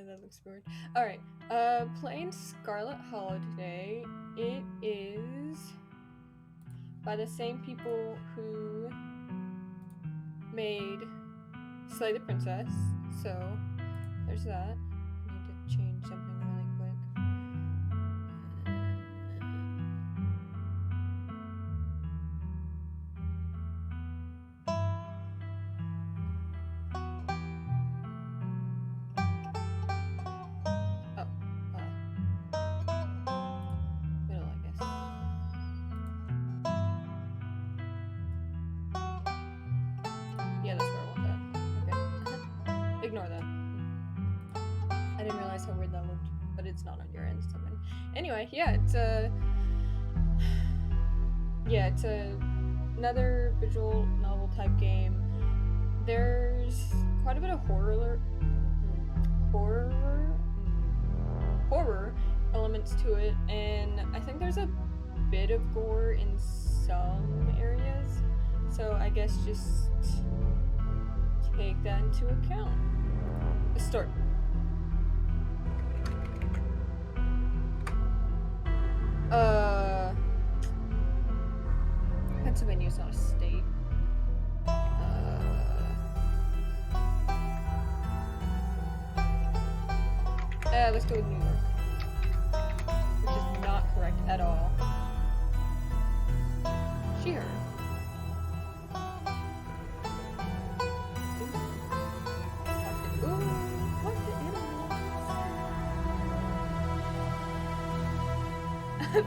That looks weird. Alright, playing Scarlet Holiday. It is by the same people who made Slay the Princess, so there's that. I need to change something really quick. Middle, I guess. Yeah, that's where I want that. Okay. Ignore that. I didn't realize how weird that looked, but it's not on your end. Something. Anyway, yeah, it's another visual novel type game. There's quite a bit of horror elements to it, and I think there's a bit of gore in some areas. So I guess just take that into account. Let's start. Pennsylvania's not a state. Let's go with New York. Which is not correct at all. She/her.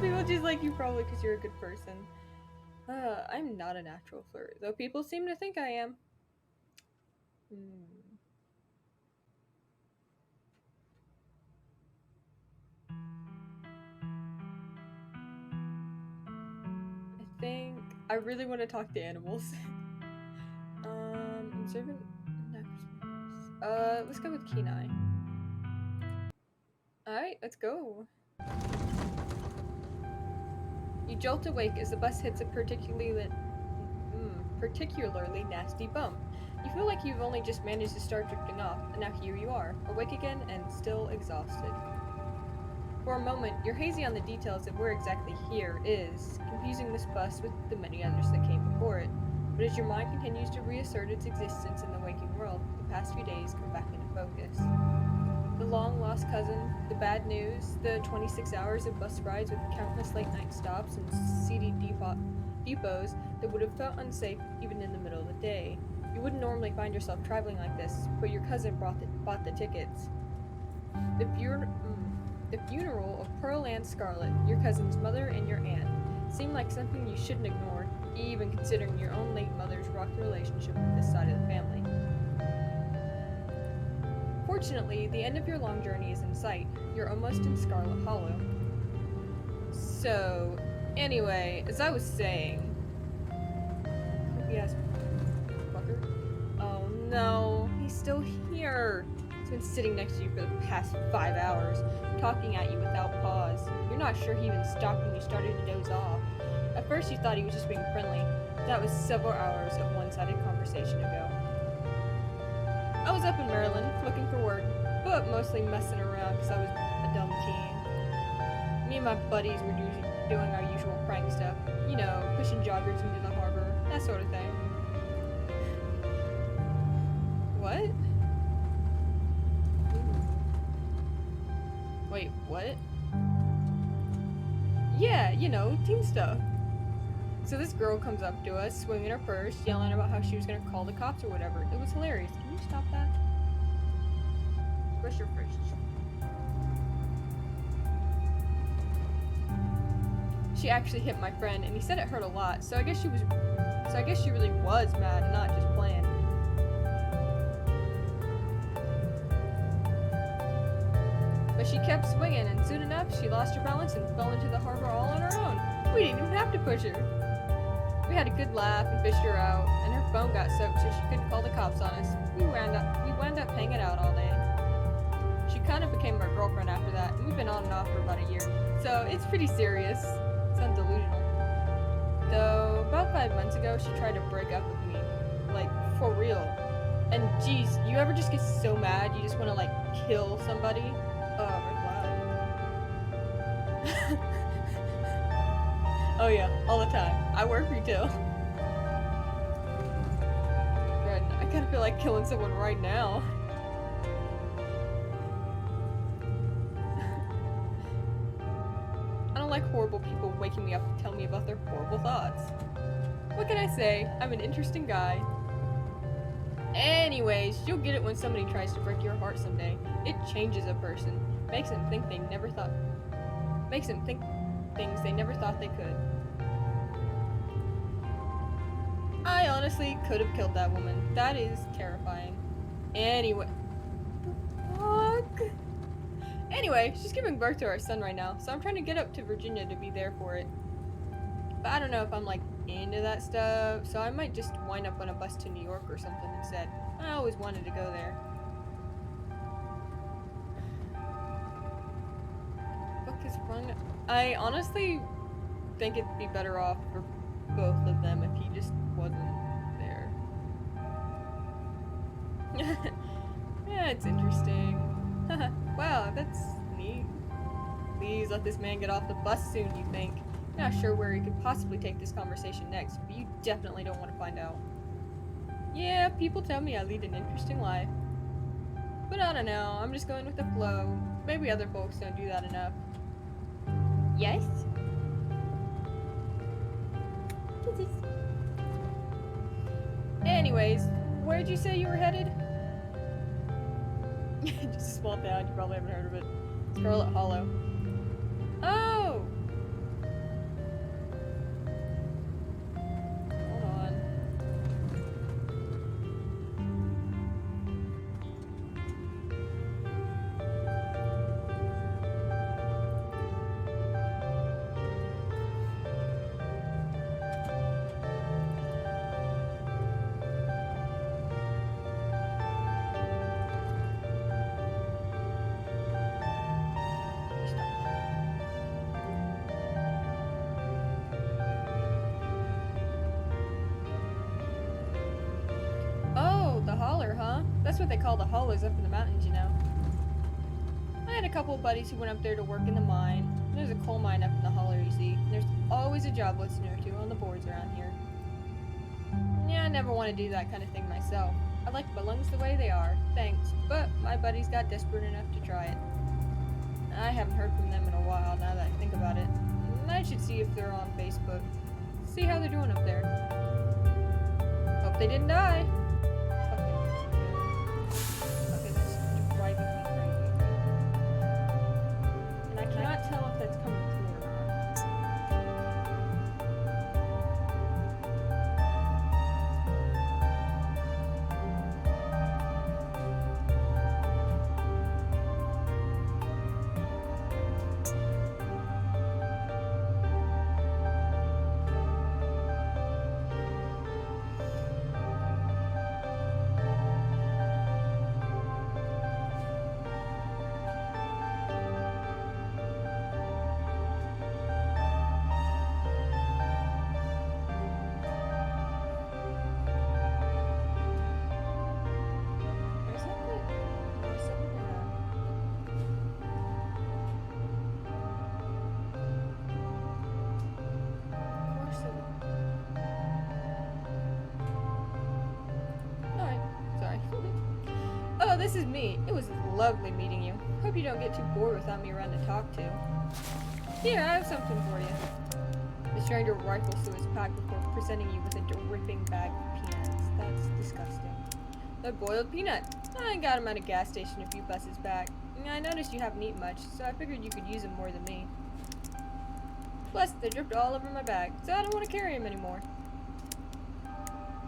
People just like you probably because you're a good person. I'm not a natural flirt, though people seem to think I am. I think I really want to talk to animals. Observant. Let's go with Kenai. Alright, let's go. You jolt awake as the bus hits a particularly nasty bump. You feel like you've only just managed to start drifting off, and now here you are, awake again and still exhausted. For a moment, you're hazy on the details of where exactly here is, confusing this bus with the many others that came before it. But as your mind continues to reassert its existence in the waking world, the past few days come back into focus. The long-lost cousin, the bad news, the 26 hours of bus rides with countless late-night stops and seedy depots that would have felt unsafe even in the middle of the day. You wouldn't normally find yourself traveling like this, but your cousin bought the tickets. The funeral of Pearl and Scarlet, your cousin's mother and your aunt, seemed like something you shouldn't ignore, even considering your own late mother's rocky relationship with this side of the family. Fortunately, the end of your long journey is in sight. You're almost in Scarlet Hollow. So, anyway, as I was saying... Yes, fucker. Oh no, he's still here. He's been sitting next to you for the past 5 hours, talking at you without pause. You're not sure he even stopped when you started to doze off. At first you thought he was just being friendly. That was several hours of one-sided conversation ago. I was up in Maryland, looking for work, but mostly messing around because I was a dumb teen. Me and my buddies were doing our usual prank stuff. You know, pushing joggers into the harbor, that sort of thing. What? Wait, what? Yeah, you know, teen stuff. So this girl comes up to us, swinging her purse, yelling about how she was gonna call the cops or whatever. It was hilarious. Can you stop that? Brush your fridge. She actually hit my friend, and he said it hurt a lot. So I guess she really was mad, and not just playing. But she kept swinging, and soon enough, she lost her balance and fell into the harbor all on her own. We didn't even have to push her. We had a good laugh and fished her out, and her phone got soaked so she couldn't call the cops on us. We wound up hanging out all day. She kind of became my girlfriend after that, and we've been on and off for about a year. So it's pretty serious. It's undelusional. Though, about 5 months ago, she tried to break up with me. Like, for real. And geez, you ever just get so mad you just want to like kill somebody? Oh, red flag. Oh yeah, all the time. I work retail. God, I kind of feel like killing someone right now. I don't like horrible people waking me up to tell me about their horrible thoughts. What can I say? I'm an interesting guy. Anyways, you'll get it when somebody tries to break your heart someday. It changes a person. Makes them think things they never thought they could. I honestly could have killed that woman. That is terrifying. Anyway. Fuck. Anyway, she's giving birth to our son right now, so I'm trying to get up to Virginia to be there for it. But I don't know if I'm like into that stuff, so I might just wind up on a bus to New York or something instead. I always wanted to go there. Fuck is wrong? I honestly think it'd be better off for both of them if he just wasn't there. Yeah, it's interesting. Wow, that's neat. Please let this man get off the bus soon, you think. Not sure where he could possibly take this conversation next, but you definitely don't want to find out. Yeah, people tell me I lead an interesting life. But I don't know, I'm just going with the flow. Maybe other folks don't do that enough. Yes? Anyways, where'd you say you were headed? Just a small town, you probably haven't heard of it. Scarlet Hollow. Oh! Hold on. The holler, huh? That's what they call the hollows up in the mountains, you know. I had a couple of buddies who went up there to work in the mine. There's a coal mine up in the holler, you see. There's always a job listing or two on the boards around here. Yeah, I never want to do that kind of thing myself. I like my lungs the way they are, thanks, but my buddies got desperate enough to try it. I haven't heard from them in a while, now that I think about it. I should see if they're on Facebook. See how they're doing up there. Hope they didn't die. Okay, that's driving me crazy. And I cannot tell if that's coming through or not. Oh, this is me. It was lovely meeting you. Hope you don't get too bored without me around to talk to. Here, I have something for you. The stranger rifles through his pack before presenting you with a dripping bag of peanuts. That's disgusting. The boiled peanut. I got them at a gas station a few buses back. I noticed you haven't eaten much, so I figured you could use them more than me. Plus, they dripped all over my bag, so I don't want to carry them anymore.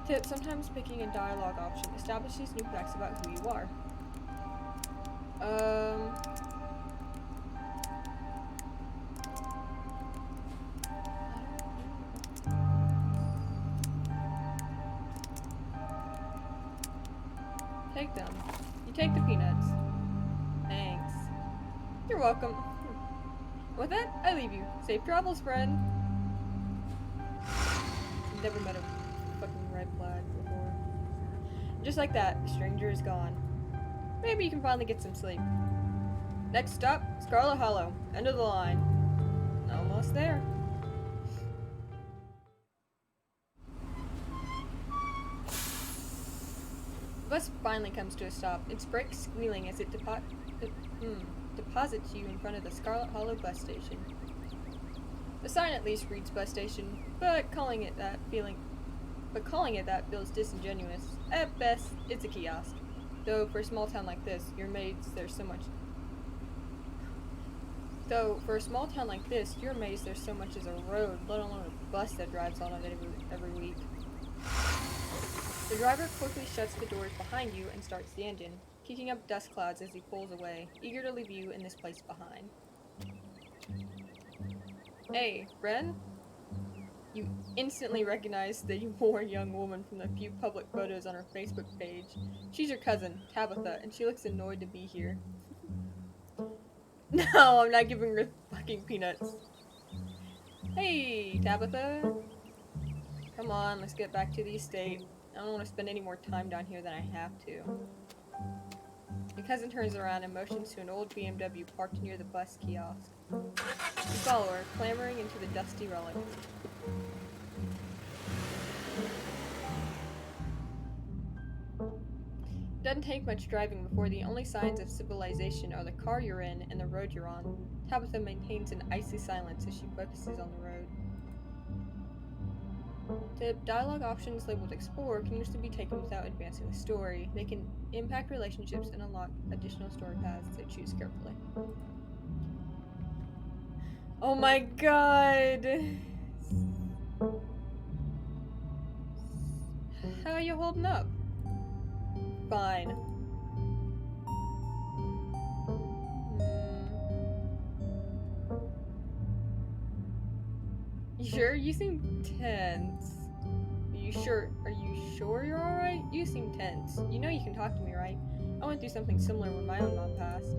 Tip, sometimes picking a dialogue option establishes new facts about who you are. Take them. You take the peanuts. Thanks. You're welcome. With that, I leave you. Safe travels, friend. Never met a fucking red flag before. Just like that, the stranger is gone. Maybe you can finally get some sleep. Next stop, Scarlet Hollow. End of the line. Almost there. The bus finally comes to a stop, its brakes squealing as it deposits you in front of the Scarlet Hollow bus station. The sign at least reads bus station, but calling it that feels disingenuous. At best, it's a kiosk. Though for a small town like this, you're amazed there's so much as a road, let alone a bus that drives on it every week. The driver quickly shuts the doors behind you and starts the engine, kicking up dust clouds as he pulls away, eager to leave you in this place behind. Hey, Ren? You instantly recognize the worn young woman from the few public photos on her Facebook page. She's your cousin, Tabitha, and she looks annoyed to be here. No, I'm not giving her fucking peanuts. Hey, Tabitha. Come on, let's get back to the estate. I don't want to spend any more time down here than I have to. Your cousin turns around and motions to an old BMW parked near the bus kiosk. You follow her, clambering into the dusty relic. It doesn't take much driving before the only signs of civilization are the car you're in and the road you're on. Tabitha maintains an icy silence as she focuses on the road. The dialogue options labeled Explore can usually be taken without advancing the story. They can impact relationships and unlock additional story paths, so choose carefully. Oh my god! How are you holding up? Fine. You sure? You seem tense. Are you sure you're alright? You seem tense. You know you can talk to me, right? I went through something similar when my own mom passed.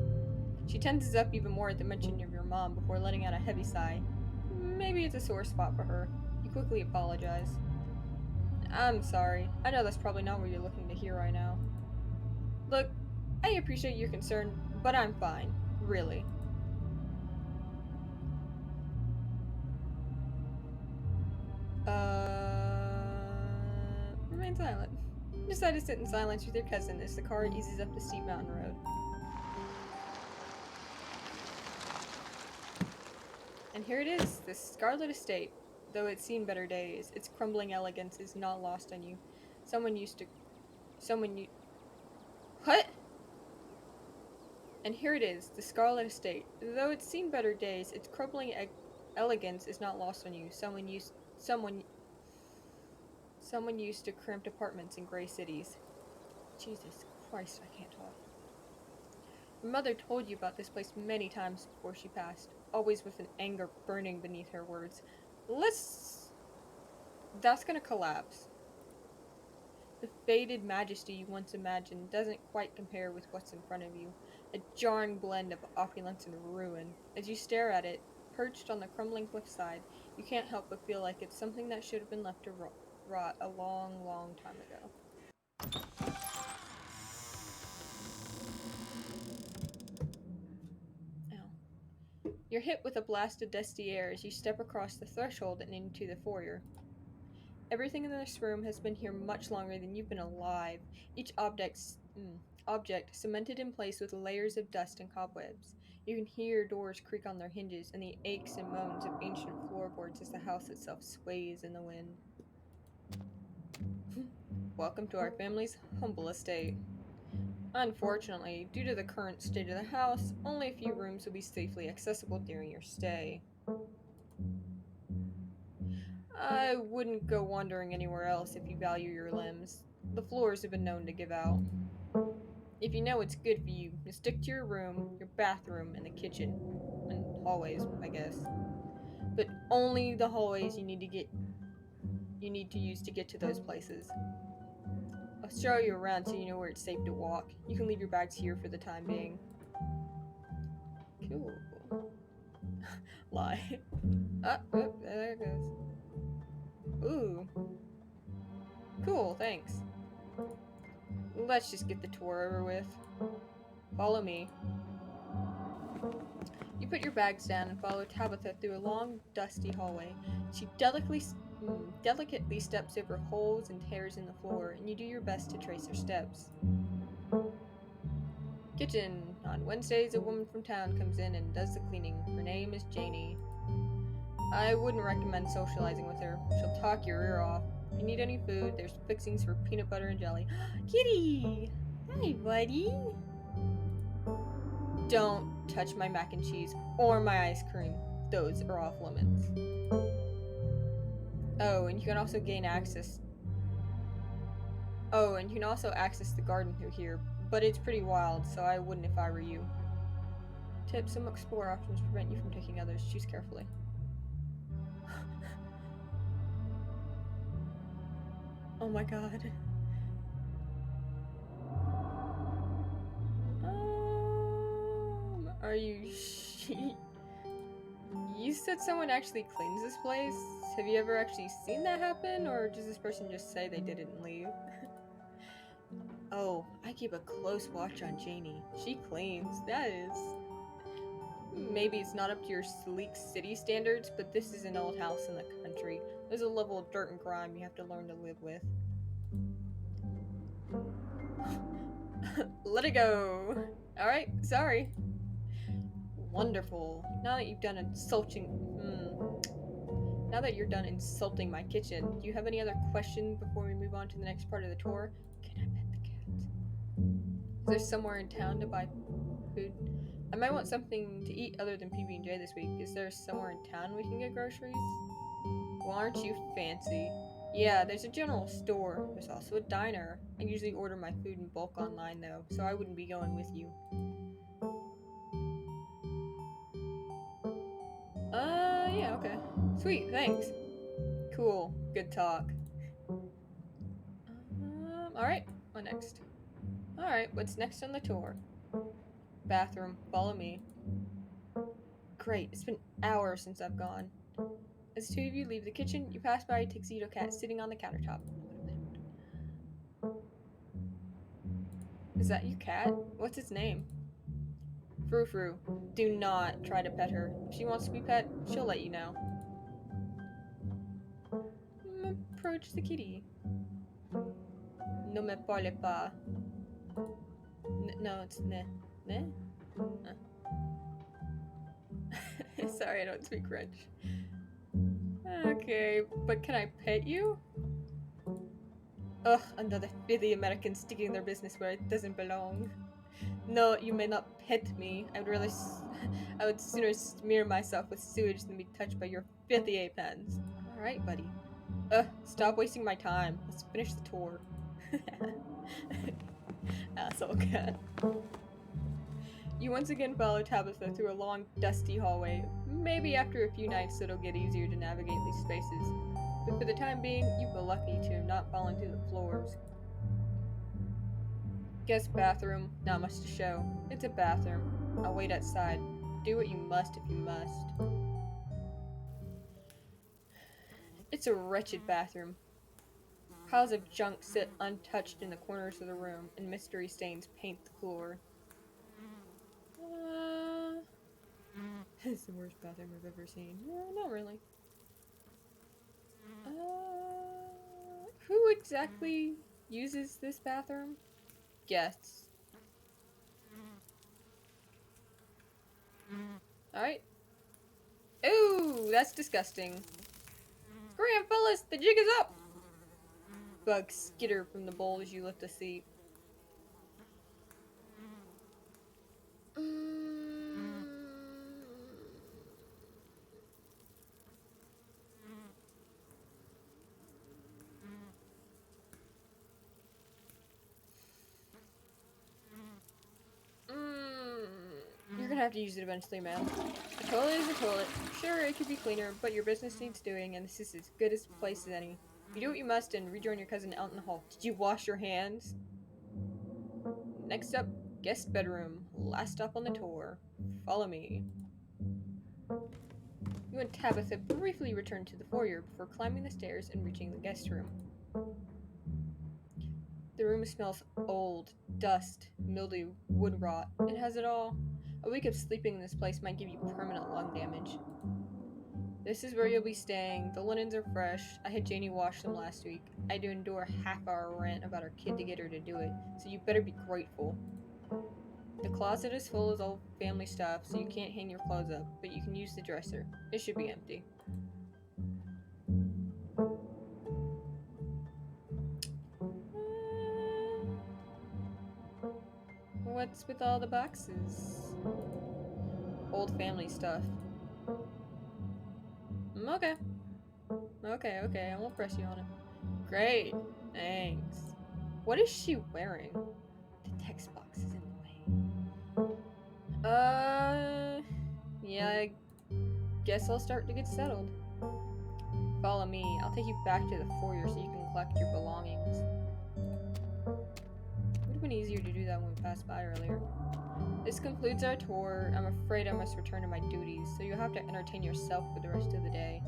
She tenses up even more at the mention of your mom before letting out a heavy sigh. Maybe it's a sore spot for her. You quickly apologize. I'm sorry. I know that's probably not what you're looking to hear right now. Look, I appreciate your concern, but I'm fine. Really. Remain silent. Decide to sit in silence with your cousin as the car eases up the steep mountain road. And here it is, the Scarlet Estate. Though it's seen better days, its crumbling elegance is not lost on you. What? And here it is, the Scarlet Estate. Though it's seen better days, its crumbling elegance is not lost on you. Someone used to cramped apartments in gray cities. Jesus Christ, I can't talk. Your mother told you about this place many times before she passed, always with an anger burning beneath her words. That's gonna collapse. The faded majesty you once imagined doesn't quite compare with what's in front of you. A jarring blend of opulence and ruin. As you stare at it, perched on the crumbling cliffside, you can't help but feel like it's something that should have been left to rot a long, long time ago. Ow. You're hit with a blast of dusty air as you step across the threshold and into the foyer. Everything in this room has been here much longer than you've been alive. Each object cemented in place with layers of dust and cobwebs. You can hear doors creak on their hinges and the aches and moans of ancient floorboards as the house itself sways in the wind. Welcome to our family's humble estate. Unfortunately, due to the current state of the house, only a few rooms will be safely accessible during your stay. I wouldn't go wandering anywhere else if you value your limbs. The floors have been known to give out. If you know what's good for you, you stick to your room, your bathroom, and the kitchen. And hallways, I guess. But only the hallways you need to use to get to those places. I'll show you around so you know where it's safe to walk. You can leave your bags here for the time being. Cool. Lie. There it goes. Ooh. Cool, thanks. Let's just get the tour over with. Follow me. You put your bags down and follow Tabitha through a long, dusty hallway. She delicately steps over holes and tears in the floor, and you do your best to trace her steps. Kitchen. On Wednesdays, a woman from town comes in and does the cleaning. Her name is Janie. I wouldn't recommend socializing with her. She'll talk your ear off. If you need any food, there's fixings for peanut butter and jelly. Kitty! Hi, buddy! Don't touch my mac and cheese or my ice cream. Those are off limits. Oh, and you can also gain access. Oh, and you can also access the garden through here, but it's pretty wild, so I wouldn't if I were you. Tip: some explore options prevent you from taking others. Choose carefully. Oh my god. Are you You said someone actually cleans this place? Have you ever actually seen that happen, or does this person just say they did it and leave? Oh, I keep a close watch on Janie. She cleans. That is... Maybe it's not up to your sleek city standards, but this is an old house in the country. There's a level of dirt and grime you have to learn to live with. Let it go! Alright, sorry. Wonderful. Now that you've done Now that you're done insulting my kitchen, do you have any other questions before we move on to the next part of the tour? Can I pet the cat? Is there somewhere in town to buy food? I might want something to eat other than PB&J this week. Is there somewhere in town we can get groceries? Well, aren't you fancy? Yeah, there's a general store. There's also a diner. I usually order my food in bulk online though, so I wouldn't be going with you. Yeah, okay. Sweet, thanks. Cool, good talk. Alright, what next? Alright, what's next on the tour? Bathroom, follow me. Great, it's been hours since I've gone. As two of you leave the kitchen, you pass by a tuxedo cat sitting on the countertop. Is that your cat? What's its name? Frou Frou. Do not try to pet her. If she wants to be pet, she'll let you know. Approach the kitty. Ne me parle pas. No, it's ne. Ne? Sorry, I don't speak French. Okay, but can I pet you? Ugh, another filthy American sticking their business where it doesn't belong. No, you may not pet me. I would sooner smear myself with sewage than be touched by your filthy ape hands. Alright, buddy. Stop wasting my time. Let's finish the tour. Asshole cat. You once again follow Tabitha through a long, dusty hallway. Maybe after a few nights it'll get easier to navigate these spaces. But for the time being, you feel lucky to have not fallen through the floors. Guest bathroom. Not much to show. It's a bathroom. I'll wait outside. Do what you must if you must. It's a wretched bathroom. Piles of junk sit untouched in the corners of the room, and mystery stains paint the floor. This is the worst bathroom I've ever seen. No, not really. Who exactly uses this bathroom? Guests. Alright. Ooh, that's disgusting. Scram, fellas, the jig is up! Bugs skitter from the bowl as you lift a seat. You're gonna have to use it eventually, man. A toilet is a toilet. Sure, it could be cleaner, but your business needs doing, and this is as good a place as any. You do what you must and rejoin your cousin out in the hall. Did you wash your hands? Next up, guest bedroom. Last stop on the tour. Follow me. You and Tabitha briefly return to the foyer before climbing the stairs and reaching the guest room. The room smells old, dust, mildew, wood rot. It has it all. A week of sleeping in this place might give you permanent lung damage. This is where you'll be staying. The linens are fresh. I had Janie wash them last week. I had to endure a half-hour rant about our kid to get her to do it, so you better be grateful. The closet is full of old family stuff, so you can't hang your clothes up, but you can use the dresser. It should be empty. What's with all the boxes? Old family stuff. Okay. Okay, I won't press you on it. Great. Thanks. What is she wearing? The text box is in the way. Yeah, I guess I'll start to get settled. Follow me. I'll take you back to the foyer so you can collect your belongings. Would have been easier to do that when we passed by earlier. This concludes our tour. I'm afraid I must return to my duties, so you'll have to entertain yourself for the rest of the day.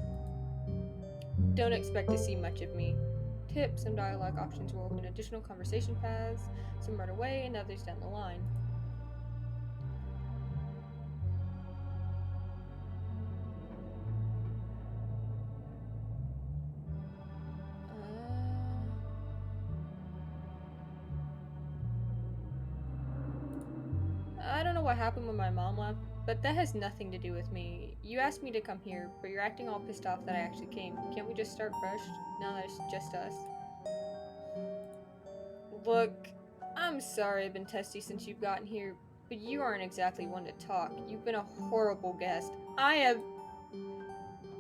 Don't expect to see much of me. Tips and dialogue options will open additional conversation paths, some right away and others down the line. I don't know what happened when my mom left, but that has nothing to do with me. You asked me to come here, but you're acting all pissed off that I actually came. Can't we just start fresh, now that it's just us? Look, I'm sorry I've been testy since you've gotten here, but you aren't exactly one to talk. You've been a horrible guest. I have...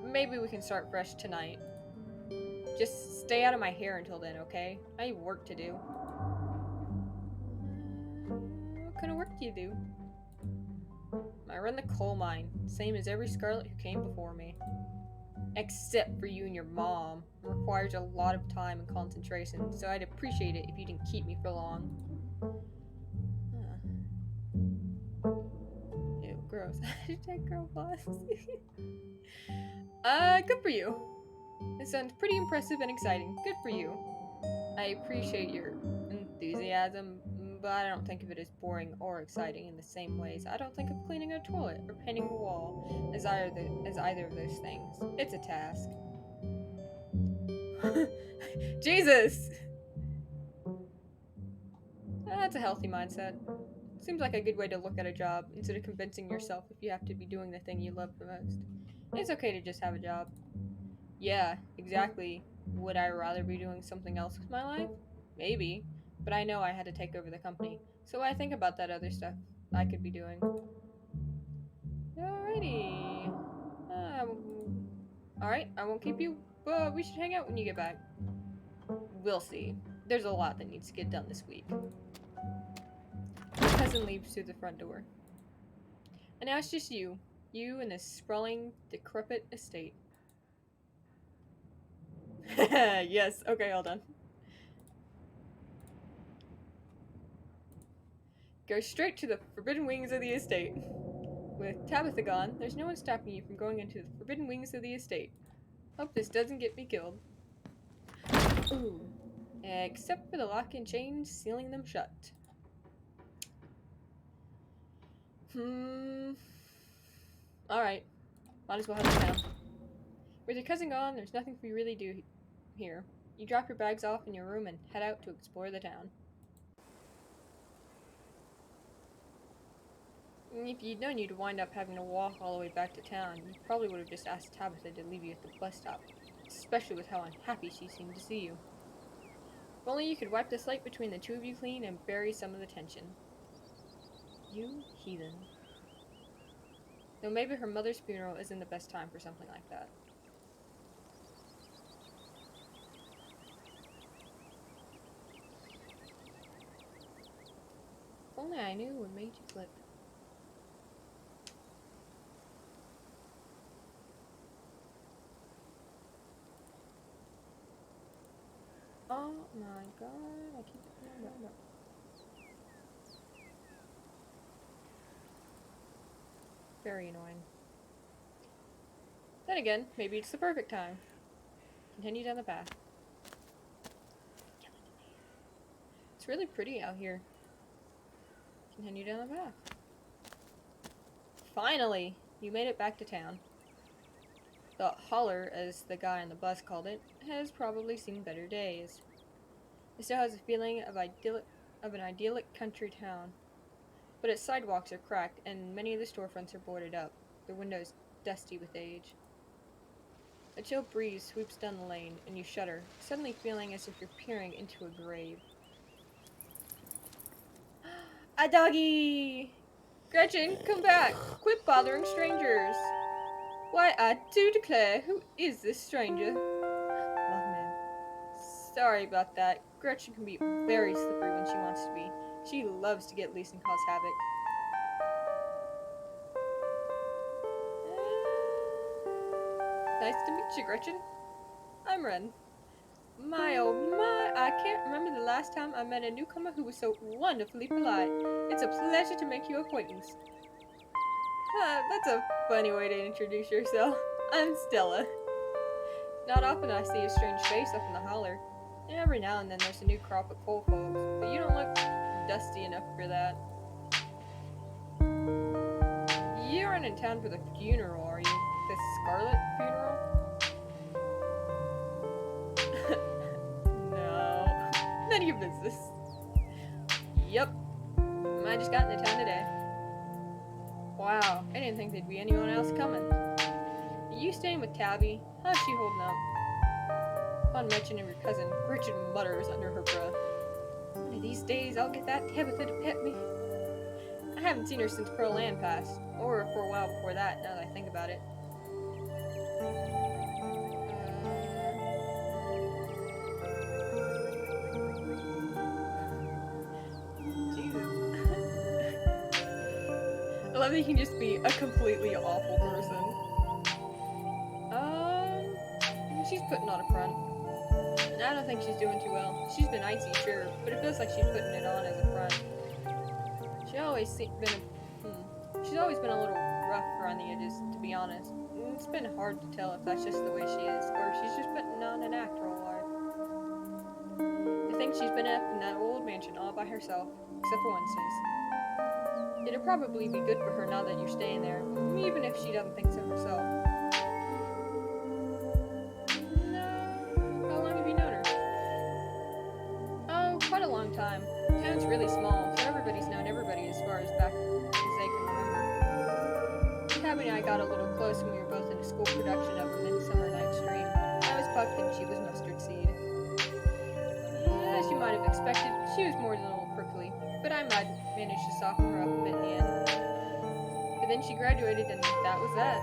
Maybe we can start fresh tonight. Just stay out of my hair until then, okay? I have work to do. What kind of work do you do? I run the coal mine, same as every Scarlet who came before me. Except for you and your mom. It requires a lot of time and concentration, so I'd appreciate it if you didn't keep me for long. Ew, gross. Hashtag girl boss. Good for you. It sounds pretty impressive and exciting. Good for you. I appreciate your enthusiasm, but I don't think of it as boring or exciting in the same ways. I don't think of cleaning a toilet or painting a wall as either of those things. It's a task. Jesus! That's a healthy mindset. Seems like a good way to look at a job, instead of convincing yourself if you have to be doing the thing you love the most. It's okay to just have a job. Yeah, exactly. Would I rather be doing something else with my life? Maybe. But I know I had to take over the company, so I think about that other stuff I could be doing. Alrighty. Alright, I won't keep you, but we should hang out when you get back. We'll see. There's a lot that needs to get done this week. My cousin leaves through the front door. And now it's just you. You and this sprawling, decrepit estate. Yes, okay, all done. Go straight to the forbidden wings of the estate. With Tabitha gone, there's no one stopping you from going into the forbidden wings of the estate. Hope this doesn't get me killed. Ooh. Except for the lock and chain sealing them shut. Alright. Might as well head to town. With your cousin gone, there's nothing for you really do here. You drop your bags off in your room and head out to explore the town. If you'd known you'd wind up having to walk all the way back to town, you probably would have just asked Tabitha to leave you at the bus stop, especially with how unhappy she seemed to see you. If only you could wipe the slate between the two of you clean and bury some of the tension. You heathen. Though maybe her mother's funeral isn't the best time for something like that. If only I knew what made you flip. Oh my god, I keep forgetting about that. Very annoying. Then again, maybe it's the perfect time. Continue down the path. It's really pretty out here. Continue down the path. Finally! You made it back to town. The holler, as the guy on the bus called it, has probably seen better days. It still has a feeling of an idyllic country town, but its sidewalks are cracked and many of the storefronts are boarded up, their windows dusty with age. A chill breeze sweeps down the lane, and you shudder, suddenly feeling as if you're peering into a grave. A doggy! Gretchen, come back! Quit bothering strangers! Why, I do declare, who is this stranger? Mothman. Sorry about that. Gretchen can be very slippery when she wants to be. She loves to get loose and cause havoc. Nice to meet you, Gretchen. I'm Ren. My oh my, I can't remember the last time I met a newcomer who was so wonderfully polite. It's a pleasure to make your acquaintance. That's a funny way to introduce yourself. I'm Stella. Not often I see a strange face up in the holler. And every now and then there's a new crop of coal folks, but you don't look dusty enough for that. You aren't in town for the funeral, are you? The Scarlet funeral? No. None of your business. Yep. I just got into town today. Wow, I didn't think there'd be anyone else coming. Are you staying with Tabby? How's she holding up? Upon mentioning your cousin, Gretchen mutters under her breath. One of these days I'll get that Tabitha to pet me. I haven't seen her since Pearl Ann passed, or for a while before that, now that I think about it. Jesus. I love that you can just be a completely awful person. She's putting on a front. I don't think she's doing too well. She's been icy, sure, but it feels like she's putting it on as a front. She's always been a little rough around the edges, to be honest. It's been hard to tell if that's just the way she is, or if she's just putting on an act all life. I think she's been up in that old mansion all by herself, except for Wednesdays. It'll probably be good for her now that you're staying there, even if she doesn't think so herself. No. How long have you known her? Oh, quite a long time. The town's really small, so everybody's known everybody as far as back as they can remember. Tabby and I got a little close when we were both in a school production of Midsummer Night's Dream. I was Puck and she was Mustard Seed. As you might have expected, she was more than a little prickly, but I managed to soften her up a bit in the end. But then she graduated and that was that.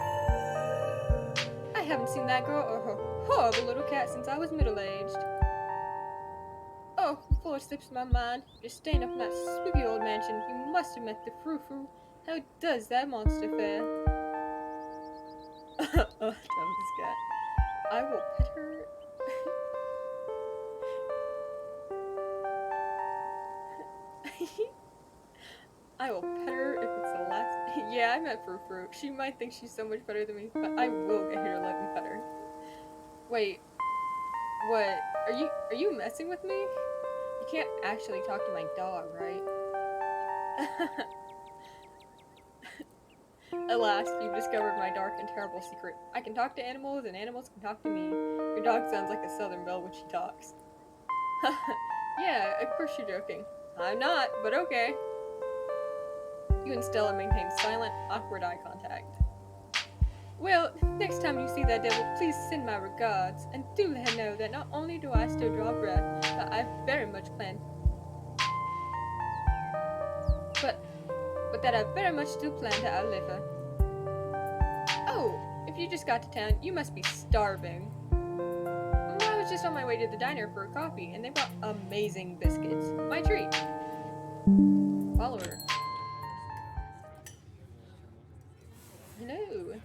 I haven't seen that girl or her horrible little cat since I was middle-aged. Oh, before it slips my mind, you're staying up in that spooky old mansion. You must have met the frou-frou. How does that monster fare? Oh, that was cat. I will pet her. I will pet her if it's the last. Yeah, I met frou-frou. She might think she's so much better than me, but I will get her to let me pet her. Wait, what? Are you messing with me? You can't actually talk to my dog, right? At last, you've discovered my dark and terrible secret. I can talk to animals, and animals can talk to me. Your dog sounds like a southern belle when she talks. Yeah, of course you're joking. I'm not, but okay. You and Stella maintain silent, awkward eye contact. Well, next time you see that devil, please send my regards, and do let her know that not only do I still draw breath, but I very much plan. But that I very much still plan to outlive her. Oh, if you just got to town, you must be starving. I was just on my way to the diner for a coffee, and they brought amazing biscuits. My treat. Follow her. Hello.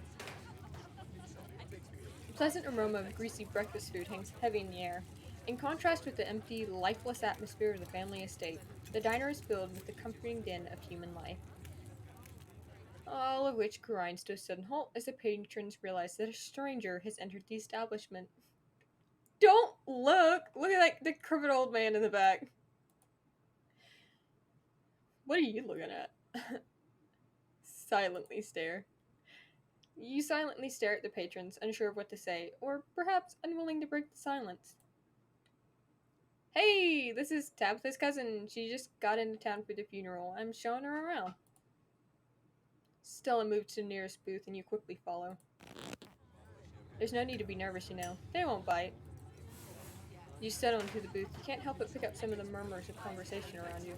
The pleasant aroma of greasy breakfast food hangs heavy in the air. In contrast with the empty, lifeless atmosphere of the family estate, the diner is filled with the comforting din of human life. All of which grinds to a sudden halt as the patrons realize that a stranger has entered the establishment. Don't look! Look at like the crooked old man in the back. What are you looking at? Silently stare. You silently stare at the patrons, unsure of what to say, or perhaps unwilling to break the silence. Hey, this is Tabitha's cousin. She just got into town for the funeral. I'm showing her around. Stella moved to the nearest booth and you quickly follow. There's no need to be nervous, you know. They won't bite. You settle into the booth. You can't help but pick up some of the murmurs of conversation around you.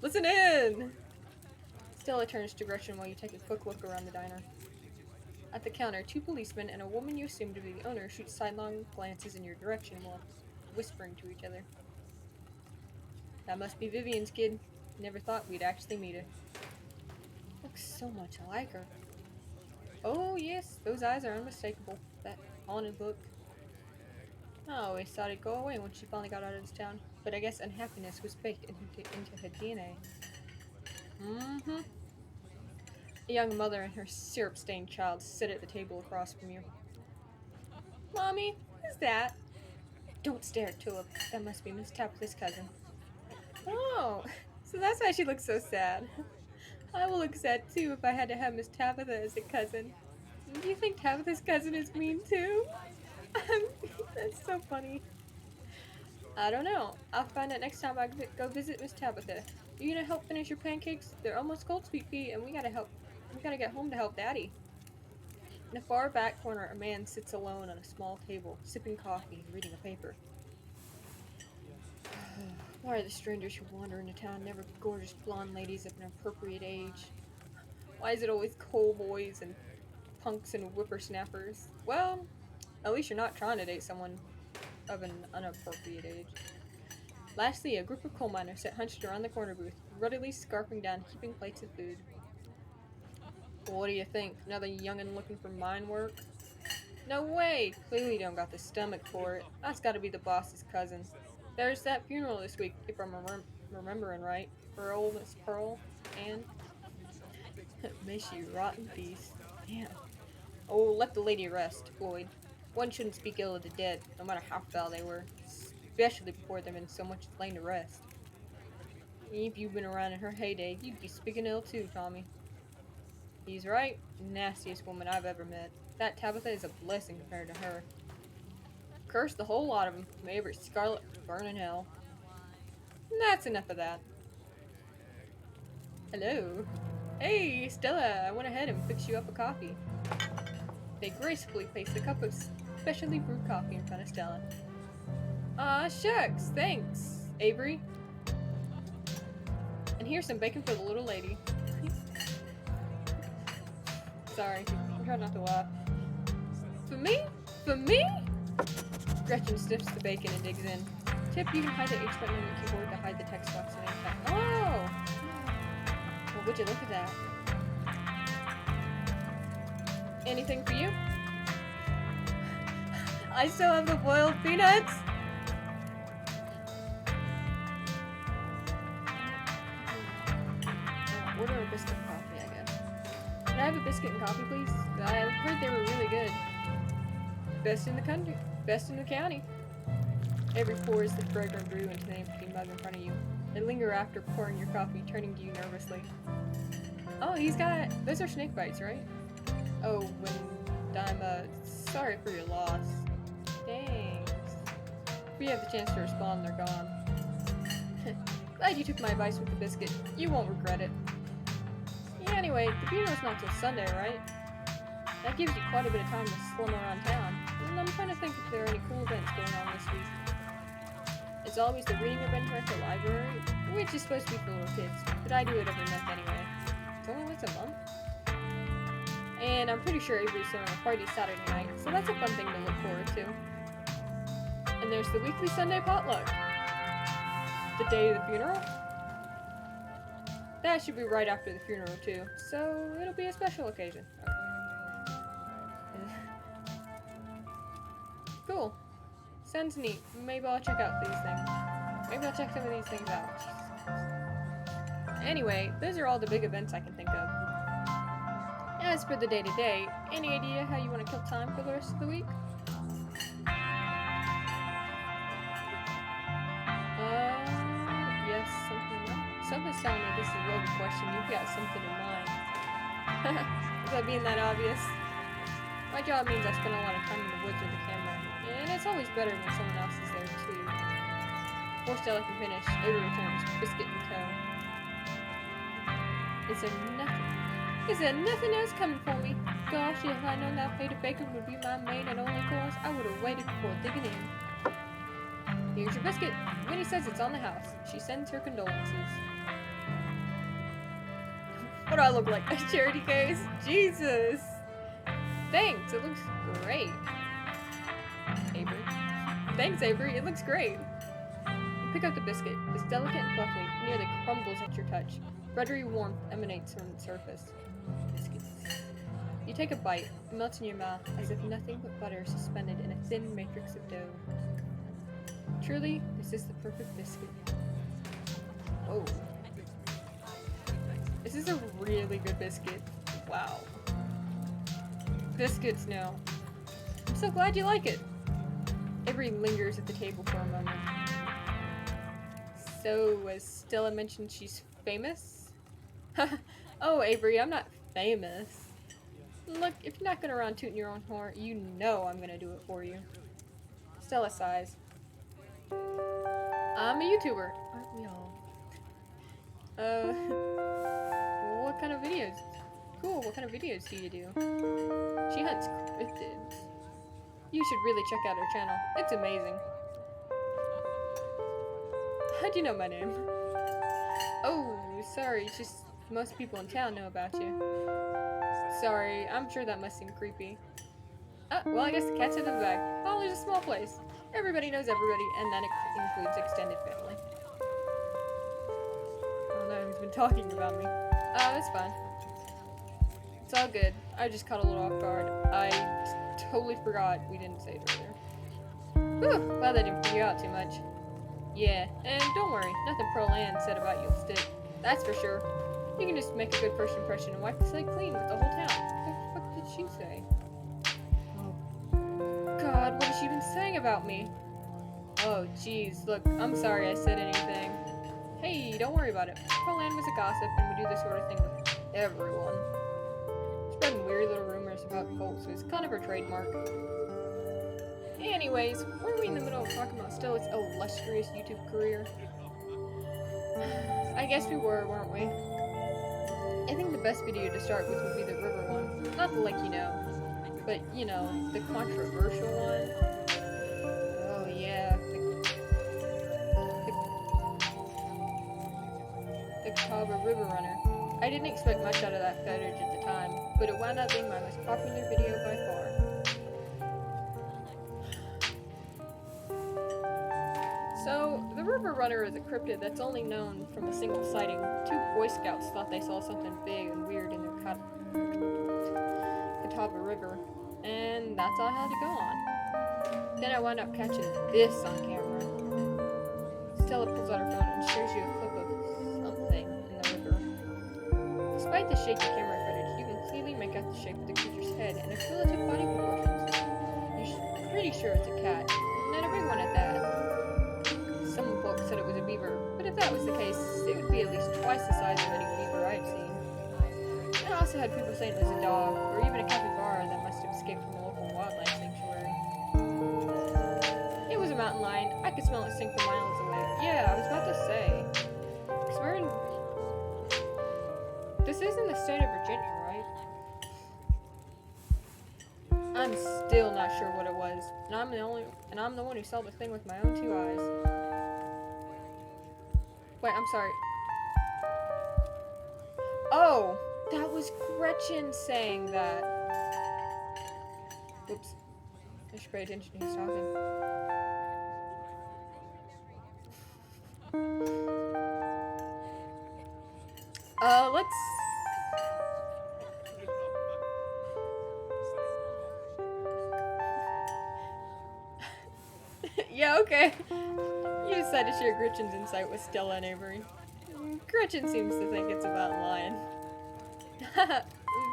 Listen in! Stella turns to Gretchen while you take a quick look around the diner. At the counter, two policemen and a woman you assume to be the owner shoot sidelong glances in your direction while whispering to each other. That must be Vivian's kid. Never thought we'd actually meet her. Looks so much like her. Oh yes, those eyes are unmistakable. That haunted look. I always thought it'd go away when she finally got out of this town, but I guess unhappiness was baked into her DNA. Mm-hmm. A young mother and her syrup-stained child sit at the table across from you. Mommy, who's that? Don't stare at Tulip. That must be Miss Tabitha's cousin. Oh, so that's why she looks so sad. I will look sad too if I had to have Miss Tabitha as a cousin. Do you think Tabitha's cousin is mean too? That's so funny. I don't know. I'll find out next time I go visit Miss Tabitha. You gonna help finish your pancakes? They're almost cold, sweet pea, and we gotta get home to help Daddy. In the far back corner, a man sits alone on a small table, sipping coffee and reading a paper. Why are the strangers who wander into town never gorgeous blonde ladies of an appropriate age? Why is it always coal boys and punks and whippersnappers? Well, at least you're not trying to date someone of an unappropriate age. Lastly, a group of coal miners sit hunched around the corner booth, ruddily scarfing down heaping plates of food. Well, what do you think? Another young'un looking for mine work? No way! Clearly don't got the stomach for it. That's gotta be the boss's cousin. There's that funeral this week, if I'm remembering right, for old Miss Pearl, and... May she rot in peace. Damn. Oh, let the lady rest, Floyd. One shouldn't speak ill of the dead, no matter how foul they were, especially before they've been so much as laid to rest. If you'd been around in her heyday, you'd be speaking ill too, Tommy. He's right. Nastiest woman I've ever met. That Tabitha is a blessing compared to her. Curse the whole lot of them. May every Scarlet burn in hell. And that's enough of that. Hello. Hey, Stella, I went ahead and fixed you up a coffee. They gracefully place a cup of specially brewed coffee in front of Stella. Aw, shucks, thanks, Avery. And here's some bacon for the little lady. Sorry, I'm trying not to laugh. For me? For me? Gretchen sniffs the bacon and digs in. Tip, you can hide the H button on your keyboard to hide the text box and impact. Oh! Well, would you look at that? Anything for you? I still have the boiled peanuts! Order a biscuit and coffee, I guess. Can I have a biscuit and coffee, please? I heard they were really good. Best in the country. Best in the county. Avery pours the fragrant brew into the empty mug in front of you. They linger after pouring your coffee, turning to you nervously. Oh, he's got... Those are snake bites, right? Oh, when I'm, sorry for your loss. Thanks. If you have the chance to respond, they're gone. Glad you took my advice with the biscuit. You won't regret it. Yeah, anyway, the funeral's not till Sunday, right? That gives you quite a bit of time to slum around town. And I'm trying to think if there are any cool events going on this week. It's always the reading event at the library, which is supposed to be for little kids, but I do it every month anyway. It's only once a month? And I'm pretty sure Avery's throwing a party Saturday night, so that's a fun thing to look forward to. And there's the weekly Sunday potluck. The day of the funeral? That should be right after the funeral too, so it'll be a special occasion. Okay. Cool. Sounds neat. Maybe I'll check out these things. Maybe I'll check some of these things out. Anyway, those are all the big events I can think of. As for the day-to-day, any idea how you want to kill time for the rest of the week? Yes, just telling me this is a loaded question. You've got something in mind. Without being that obvious. My job means I spend a lot of time in the woods with the camera, and it's always better when someone else is there too. Before Stella can finish, Avery returns, biscuit in tow. Is there nothing else coming for me? Gosh, if I known that Peter Baker would be my main and only course, I would have waited before digging in. Here's your biscuit. Winnie says it's on the house. She sends her condolences. What do I look like? A charity case? Jesus! Thanks, it looks great. Avery. Thanks, Avery, it looks great. You pick up the biscuit. It's delicate and fluffy, nearly crumbles at your touch. Buttery warmth emanates from its surface. Biscuits. You take a bite. It melts in your mouth as if nothing but butter suspended in a thin matrix of dough. Truly, this is the perfect biscuit. Oh. This is a really good biscuit. Wow. Biscuits now. I'm so glad you like it. Avery lingers at the table for a moment. So, as Stella mentioned, she's famous? Oh, Avery, I'm not famous. Look, if you're not gonna run tooting your own horn, you know I'm gonna do it for you. Stella sighs. I'm a YouTuber, aren't we all? What kind of videos? Cool, what kind of videos do you do? She hunts cryptids. You should really check out her channel. It's amazing. How'd you know my name? Oh, sorry, it's just most people in town know about you. Sorry, I'm sure that must seem creepy. Well, I guess the cat's out of the bag. Oh, there's a small place. Everybody knows everybody, and that includes extended family. Oh no, he's been talking about me. That's fine. It's all good. I just caught a little off guard. I totally forgot we didn't say it earlier. Whew, glad that didn't freak you out too much. Yeah, and don't worry, nothing Pearl Ann said about you'll stick. That's for sure. You can just make a good first impression and wipe the slate clean with the whole town. What the fuck did she say? Oh, God, what has she been saying about me? Oh, jeez, look, I'm sorry I said anything. Hey, don't worry about it. Pearl Ann was a gossip and would do this sort of thing with everyone. Spreading weird little rumors about cults was kind of her trademark. Anyways, weren't we in the middle of talking about Stella's illustrious YouTube career? I guess we were, weren't we? I think the best video to start with would be the river one. Not the like, but, the controversial one. Oh, yeah. The Cobra River Runner. I didn't expect much out of that footage at the time, but it wound up being my most popular video by far. So, the River Runner is a cryptid that's only known from a single sighting. 2 Boy Scouts thought they saw something big and weird in the Catawba River, and that's all I had to go on. Then I wound up catching this on camera. Stella pulls out her phone and shows you a clip of something in the river. Despite the shaky camera footage, you can clearly make out the shape of the creature's head and its relative body proportions. You're pretty sure it's a cat, not a big one at that. Some folks said it was a beaver, but if that was the case, it would be at least twice the size of any beaver I've seen. I also had people saying it was a dog, or even a capybara that must have escaped from a local wildlife sanctuary. It was a mountain lion. I could smell it stink from miles away. Yeah, I was about to say. 'Cause we're in... This isn't the state of Virginia, right? I'm still not sure what it was, and I'm the one who saw the thing with my own 2 eyes. Wait, I'm sorry. Oh, that was Gretchen saying that. Oops. I should pay attention to who's talking. Let's... Yeah, okay. You decided to share Gretchen's insight with Stella and Avery. Gretchen seems to think it's about lying.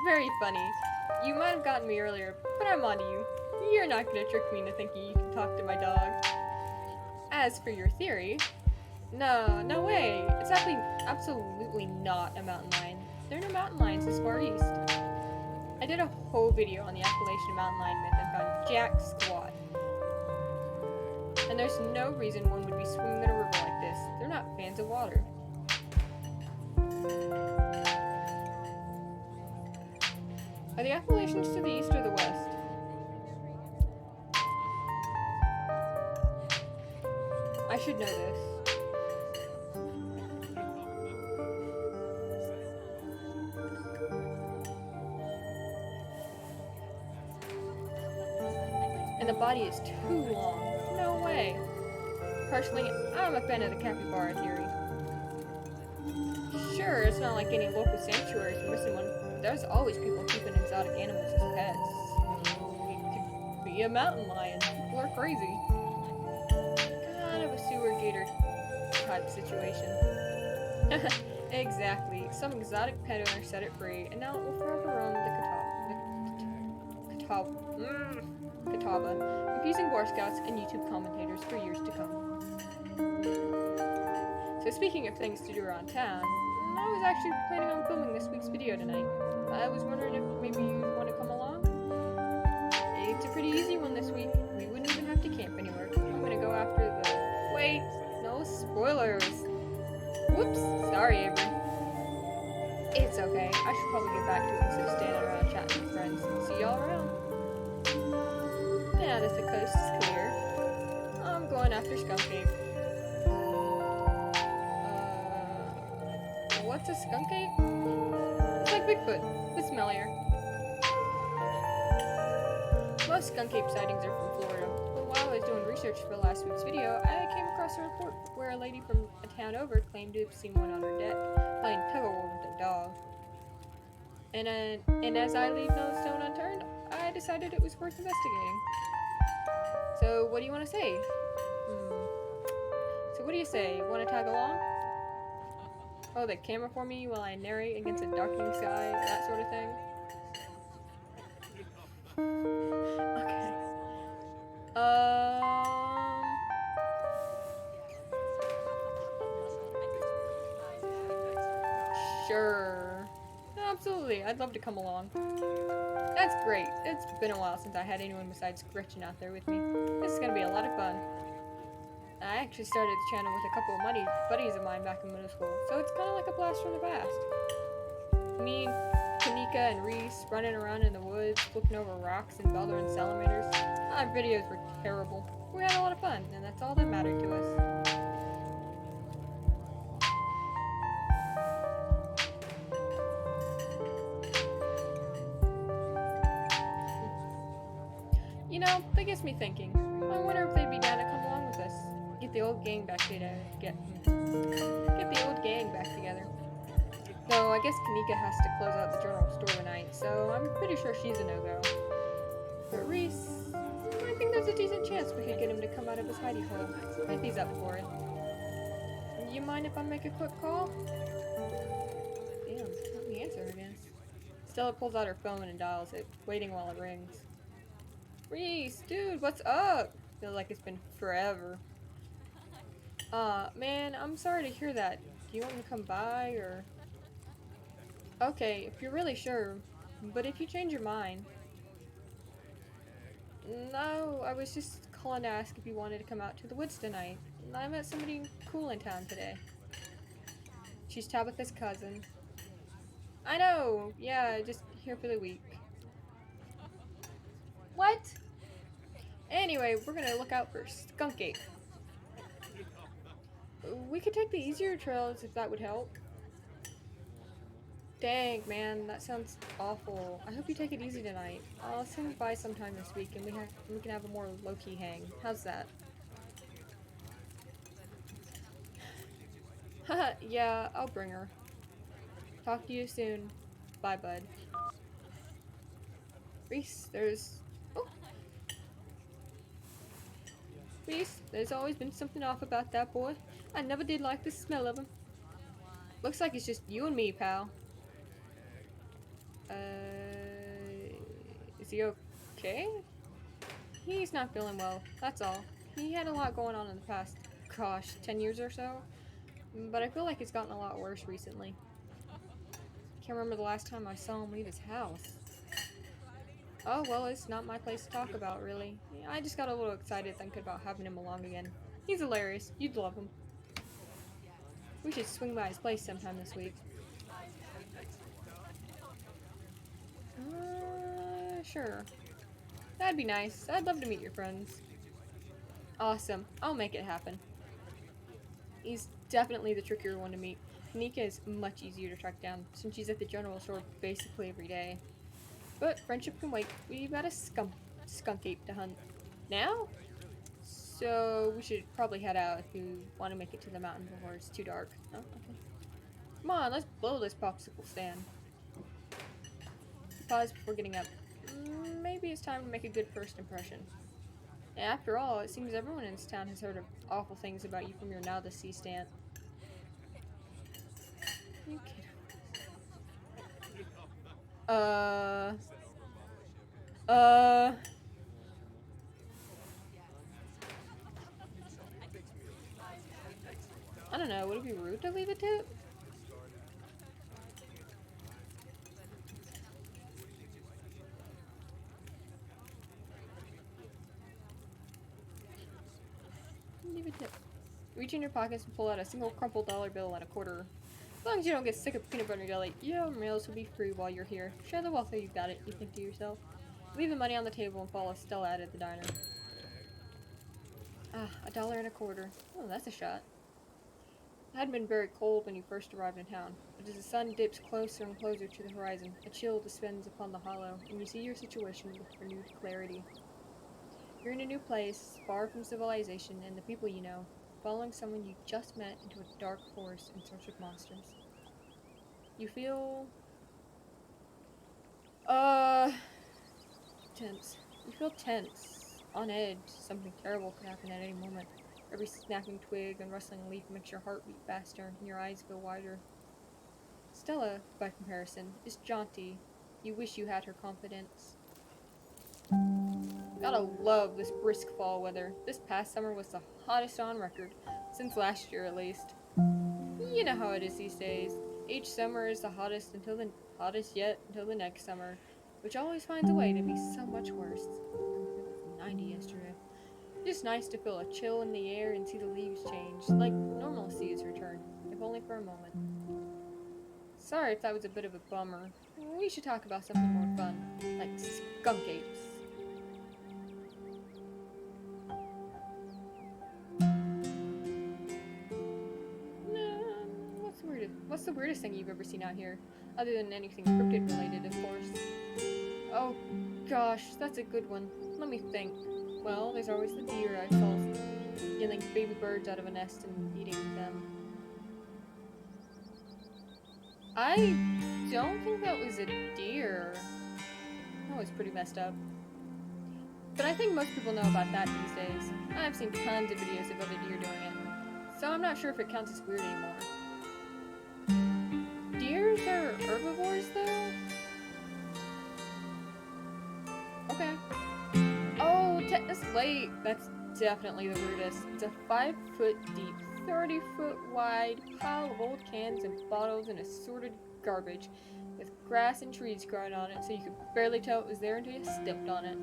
Very funny. You might have gotten me earlier, but I'm onto you. You're not gonna trick me into thinking you can talk to my dog. As for your theory, No, no way. It's absolutely not a mountain lion. There are no mountain lions this far east. I did a whole video on the Appalachian mountain lion myth and found jack squat. And there's no reason one would be swimming in a river like this. They're not fans of water. Are the Appalachians to the east or the west? I should know this. And the body is too long. No way. Personally, I'm a fan of the capybara theory. Sure, it's not like any local sanctuaries are missing one. There's always people keeping exotic animals as pets. It could be a mountain lion. People are crazy. Kind of a sewer gator type situation. Exactly. Some exotic pet owner set it free, and now it will forever roam the Catawba, confusing Boy Scouts and YouTube commentators for years to come. So speaking of things to do around town, I was actually planning on filming this week's video tonight. I was wondering if maybe you'd want to come along? It's a pretty easy one this week. We wouldn't even have to camp anywhere. I'm gonna go after the... Wait, no spoilers. Whoops, sorry Avery. It's okay, I should probably get back to it instead of standing around chatting with friends. See y'all around. Now that the coast is clear, I'm going after Skunk Ape. What's a skunk ape? It's like Bigfoot, but smellier. Most skunk ape sightings are from Florida, but while I was doing research for last week's video, I came across a report where a lady from a town over claimed to have seen one on her deck, playing tug-of-war with a dog. And as I leave no stone unturned, I decided it was worth investigating. So what do you want to say? So what do you say? Want to tag along? Oh, the camera for me while I narrate against a darkening sky, that sort of thing. Okay. Sure. Absolutely, I'd love to come along. That's great. It's been a while since I had anyone besides Gretchen out there with me. This is gonna be a lot of fun. I actually started the channel with a couple of buddies of mine back in middle school, so it's kind of like a blast from the past. Me, Kanika, and Reese running around in the woods, flipping over rocks and bothering salamanders. Our videos were terrible. We had a lot of fun, and that's all that mattered to us. You know, that gets me thinking. I wonder if they'd be down to come along with us. Get the old gang back together. Get the old gang back together. Though I guess Kanika has to close out the general store tonight, so I'm pretty sure she's a no-go. But Reese, I think there's a decent chance we could get him to come out of his hidey hole, if he's up for it. You mind if I make a quick call? Damn, let me answer again. Stella pulls out her phone and dials it, waiting while it rings. Reese, dude, what's up? Feels like it's been forever. Man, I'm sorry to hear that. Do you want me to come by, or... Okay, if you're really sure, but if you change your mind... No, I was just calling to ask if you wanted to come out to the woods tonight. I met somebody cool in town today. She's Tabitha's cousin. I know, yeah, just here for the week. What? Anyway, we're gonna look out for Skunk Ape. We could take the easier trails if that would help. Dang, man, that sounds awful. I hope you take it easy tonight. I'll swing by sometime this week and we can have a more low-key hang. How's that? Haha, yeah, I'll bring her. Talk to you soon. Bye, bud. Reese, Reese, there's always been something off about that boy. I never did like the smell of him. Looks like it's just you and me, pal. Is he okay? He's not feeling well, that's all. He had a lot going on in the past, gosh, 10 years or so. but I feel like it's gotten a lot worse recently. Can't remember the last time I saw him leave his house. Oh, well, it's not my place to talk about, really. Yeah, I just got a little excited thinking about having him along again. He's hilarious. You'd love him. We should swing by his place sometime this week. Sure. That'd be nice. I'd love to meet your friends. Awesome. I'll make it happen. He's definitely the trickier one to meet. Nika is much easier to track down, since she's at the general store basically every day. But friendship can wait. We've got a skunk ape to hunt. Now? So we should probably head out if you want to make it to the mountain before it's too dark. Oh, okay. Come on, let's blow this popsicle stand. Pause before getting up. Maybe it's time to make a good first impression. After all, it seems everyone in this town has heard of awful things about you from your now deceased aunt. You kidding? Uh. Uh. I don't know. Would it be rude to leave a tip? Leave a tip. Reach in your pockets and pull out a single crumpled dollar bill and a quarter. As long as you don't get sick of peanut butter jelly, your meals will be free while you're here. Share the wealth while you've got it, you think to yourself. Leave the money on the table and follow Stella out of the diner. Ah, $1 and a quarter. Oh, that's a shot. It had been very cold when you first arrived in town, but as the sun dips closer and closer to the horizon, a chill descends upon the hollow, and you see your situation with renewed clarity. You're in a new place, far from civilization and the people you know, following someone you just met into a dark forest in search of monsters. You feel... tense. You feel tense, on edge. Something terrible could happen at any moment. Every snapping twig and rustling leaf makes your heart beat faster and your eyes go wider. Stella, by comparison, is jaunty. You wish you had her confidence. Gotta love this brisk fall weather. This past summer was the hottest on record, since last year at least. You know how it is these days. Each summer is the hottest yet until the next summer, which always finds a way to be so much worse. It was 90 yesterday. Just nice to feel a chill in the air and see the leaves change, like normalcy is returned, if only for a moment. Sorry if that was a bit of a bummer. We should talk about something more fun, like skunk apes. What's the weirdest thing you've ever seen out here? Other than anything cryptid related, of course. Oh, gosh, that's a good one. Let me think. Well, there's always the deer I saw stealing baby birds out of a nest and eating them. I don't think that was a deer. That was pretty messed up. But I think most people know about that these days. I've seen tons of videos of other deer doing it. So I'm not sure if it counts as weird anymore. Deers are herbivores, though? Okay. Oh, tetanus lake! That's definitely the weirdest. It's a 5-foot deep, 30-foot wide pile of old cans and bottles and assorted garbage, with grass and trees growing on it, so you could barely tell it was there until you stepped on it.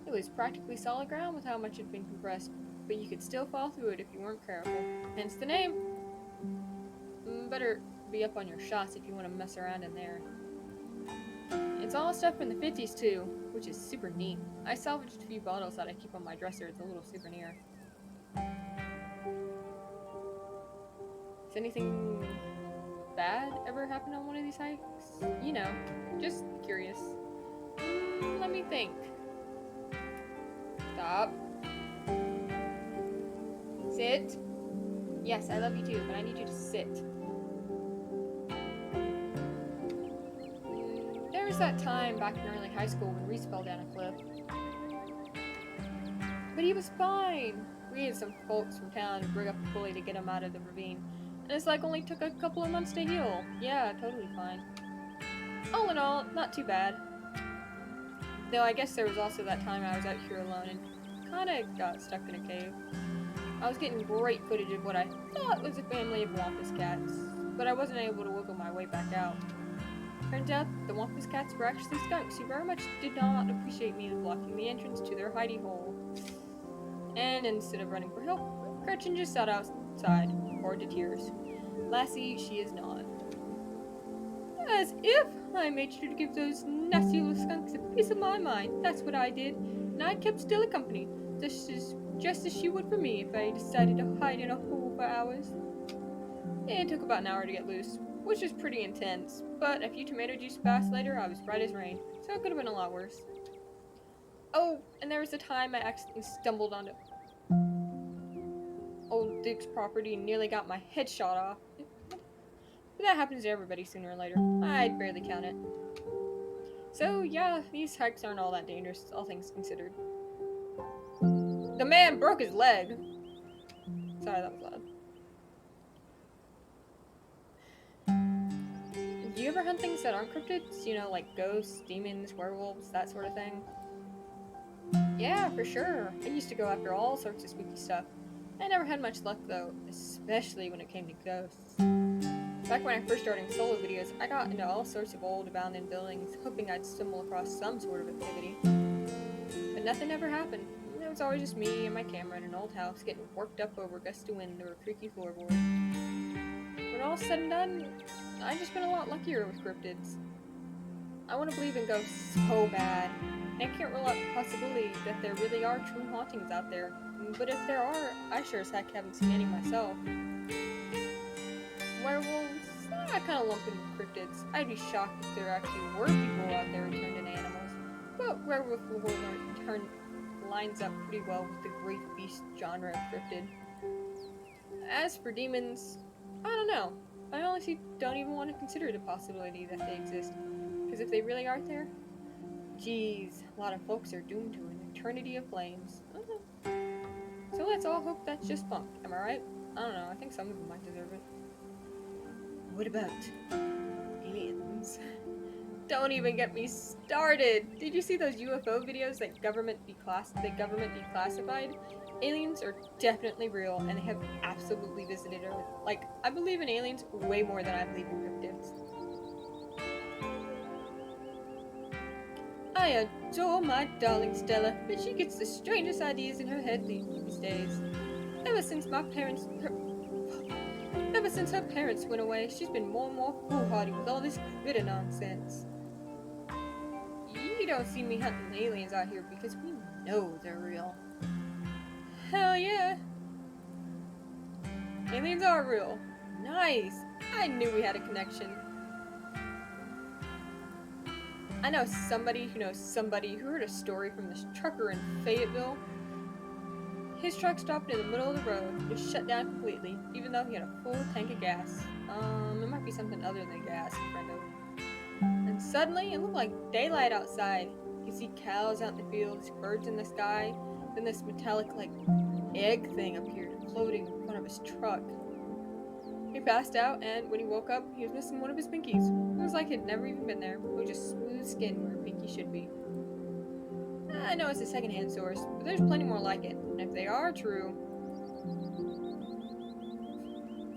It was practically solid ground with how much had been compressed, but you could still fall through it if you weren't careful. Hence the name. Better be up on your shots if you want to mess around in there. It's all stuff from the 50s too, which is super neat. I salvaged a few bottles that I keep on my dresser as a little souvenir. Has anything bad ever happened on one of these hikes? You know, just curious. Let me think. Stop. Sit. Yes, I love you too, but I need you to sit. There was that time back in early high school when Reese fell down a cliff. But he was fine. We had some folks from town to bring up a pulley to get him out of the ravine. And it's like only took a couple of months to heal. Yeah, totally fine. All in all, not too bad. Though I guess there was also that time I was out here alone and kinda got stuck in a cave. I was getting great footage of what I thought was a family of Wampus cats, but I wasn't able to wiggle my way back out. Turns out the Wampus cats were actually skunks who very much did not appreciate me blocking the entrance to their hidey hole. And instead of running for help, Gretchen just sat outside, poured to tears. Lassie, she is not. As if I made sure to give those nasty little skunks a piece of my mind. That's what I did, and I kept Stella company, just as she would for me if I decided to hide in a hole for hours. It took about an hour to get loose, which was pretty intense, but a few tomato juice baths later, I was right as rain, so it could have been a lot worse. Oh, and there was a time I accidentally stumbled onto old Duke's property and nearly got my head shot off. But that happens to everybody sooner or later. I'd barely count it. So yeah, these hikes aren't all that dangerous, all things considered. The man broke his leg. Sorry, that was loud. Do you ever hunt things that aren't cryptids? You know, like ghosts, demons, werewolves, that sort of thing? Yeah, for sure. I used to go after all sorts of spooky stuff. I never had much luck though, especially when it came to ghosts. Back when I first started solo videos, I got into all sorts of old abandoned buildings, hoping I'd stumble across some sort of activity. But nothing ever happened. It was always just me and my camera in an old house getting worked up over a gust of wind or a creaky floorboard. When all's said and done, I've just been a lot luckier with cryptids. I want to believe in ghosts so bad, and I can't rule out the possibility that there really are true hauntings out there. But if there are, I sure as heck haven't seen any myself. Werewolves, I kind of lump in cryptids. I'd be shocked if there actually were people out there who turned into animals. But werewolf lines up pretty well with the great beast genre of cryptid. As for demons, I don't know. I honestly don't even want to consider the possibility that they exist. Because if they really aren't there, geez, a lot of folks are doomed to an eternity of flames. So let's all hope that's just bunk, am I right? I don't know, I think some of them might deserve it. What about aliens? Don't even get me started! Did you see those UFO videos that government declassified? Aliens are definitely real, and they have absolutely visited Earth. Like, I believe in aliens way more than I believe in cryptids. I adore my darling Stella, but she gets the strangest ideas in her head these days. Ever since her parents went away, she's been more and more foolhardy with all this critter nonsense. You don't see me hunting aliens out here because we know they're real. Hell yeah! Aliens are real. Nice! I knew we had a connection. I know somebody who knows somebody who heard a story from this trucker in Fayetteville. His truck stopped in the middle of the road, just shut down completely, even though he had a full tank of gas. It might be something other than gas, friend of. And suddenly, it looked like daylight outside. You could see cows out in the fields, birds in the sky, then this metallic, egg thing appeared floating in front of his truck. He passed out, and when he woke up, he was missing one of his pinkies. It was like he'd never even been there. It was just smooth skin where a pinky should be. I know it's a secondhand source, but there's plenty more like it. And if they are true,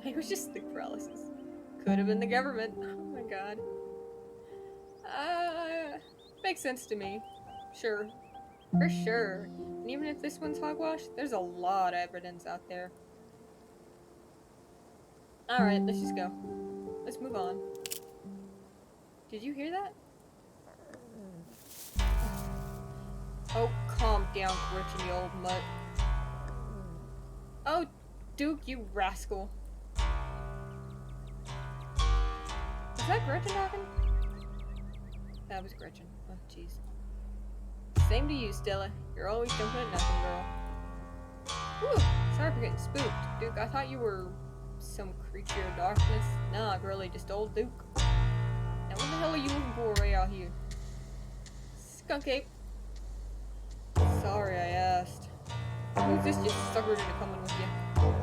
it was just sleep paralysis. Could have been the government. Oh my god. Makes sense to me. Sure. For sure. And even if this one's hogwash, there's a lot of evidence out there. Alright, let's just go. Let's move on. Did you hear that? Oh, calm down, Gretchen, you old mutt. Oh, Duke, you rascal. Was that Gretchen talking? That was Gretchen. Oh, jeez. Same to you, Stella. You're always jumping at nothing, girl. Whew, sorry for getting spooked. Duke, I thought you were some creature of darkness. Nah, girlie, just old Duke. Now what the hell are you looking for way out here? Skunk ape. Sorry I asked. Who's this just suckered into coming with you?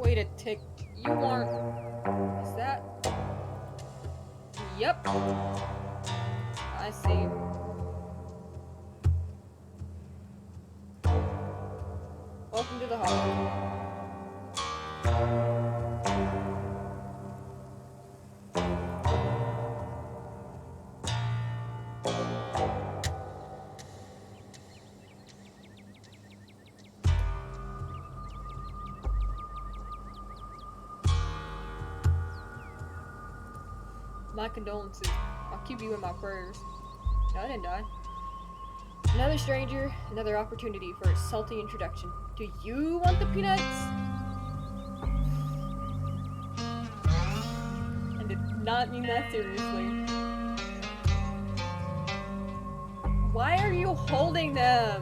Wait a tick. You aren't... Is that... Yep. I see. Welcome to the hall. My condolences. I'll keep you in my prayers. No, I didn't die. Another stranger, another opportunity for a salty introduction. Do you want the peanuts? I did not mean that seriously. Why are you holding them?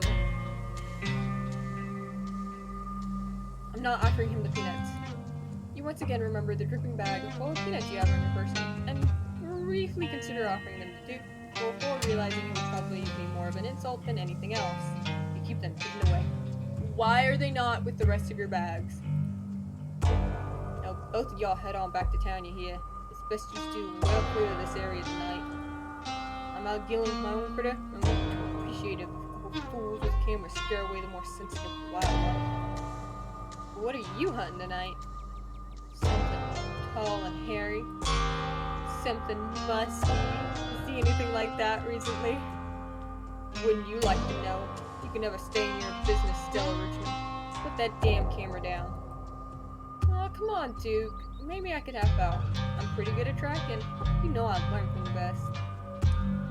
I'm not offering him the peanuts. You once again remember the dripping bag full of peanuts you have on your person, and briefly consider offering them to Duke, before realizing it would probably be more of an insult than anything else. You keep them hidden away. Why are they not with the rest of your bags? Now, both of y'all head on back to town, you hear? It's best you stew well clear of this area tonight. I'm out dealing with my own critter, and looking to appreciate it. Fools with cameras scare away the more sensitive wildlife. What are you hunting tonight? Something tall and hairy. Something musky. See anything like that recently? Wouldn't you like to know? You can never stay in your business, Stella Richmond. Put that damn camera down. Oh, come on, Duke. Maybe I could help out. I'm pretty good at tracking. You know I've learned from the best.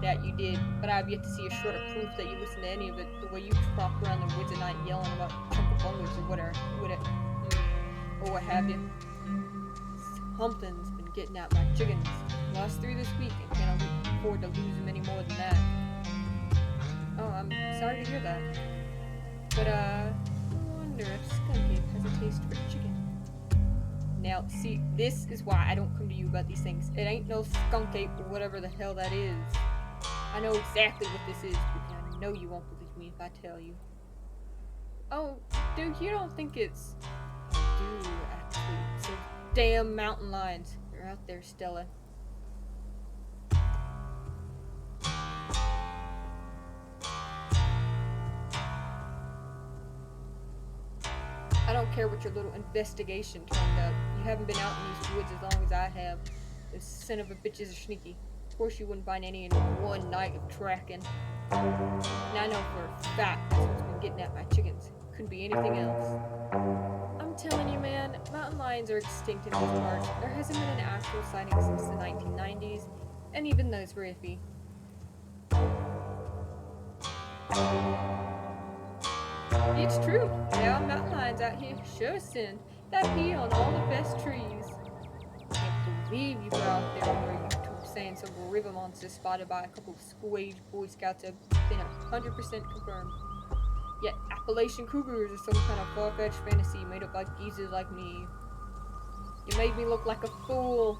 That you did, but I've yet to see a shred of proof that you listen to any of it, the way you trot around the woods at night yelling about chunkabungas or whatever, or what have you. Something's been getting at my chickens. Lost 3 this week and can't afford to lose them any more than that. Oh, I'm sorry to hear that. But, I wonder if Skunk Ape has a taste for chicken. Now, see, this is why I don't come to you about these things. It ain't no Skunk Ape or whatever the hell that is. I know exactly what this is, and I know you won't believe me if I tell you. Oh, dude, you don't think it's... I do, actually. It's those damn mountain lions. They're out there, Stella. I don't care what your little investigation turned up. You haven't been out in these woods as long as I have. Those son of a bitches are sneaky. Of course you wouldn't find any in one night of tracking. And I know for a fact that's what's been getting at my chickens. Couldn't be anything else. I'm telling you, man, mountain lions are extinct in these parts. There hasn't been an actual sighting since the 1990s, and even those were iffy. It's true. There are mountain lions out here, sure sin. That pee on all the best trees. Can't believe you were out there on your YouTube saying some river monsters spotted by a couple of school-age Boy Scouts have been 100% confirmed. Yet Appalachian cougars are some kind of far-fetched fantasy made up by geezers like me. You made me look like a fool.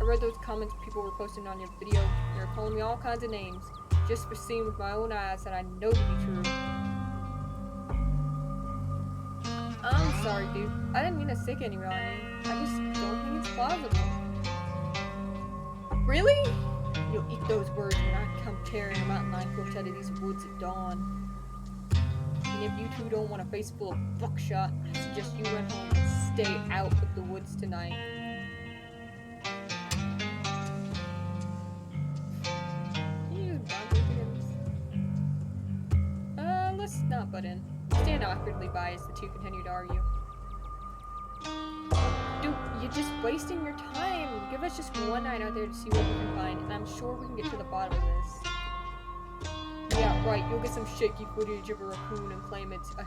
I read those comments people were posting on your video. They were calling me all kinds of names, just for seeing with my own eyes that I know to be true. I'm sorry, dude. I didn't mean to sick anyone on you. I just don't think it's plausible. Really? You'll eat those words when I come carrying a mountain lion coach out of these woods at dawn. And if you two don't want a face full of buckshot, I suggest you run home and stay out of the woods tonight. Let's not butt in. Stand awkwardly by as the two continue to argue. Dude, you're just wasting your time. Give us just one night out there to see what we can find, and I'm sure we can get to the bottom of this. Yeah, right, you'll get some shaky footage of a raccoon and claim it's a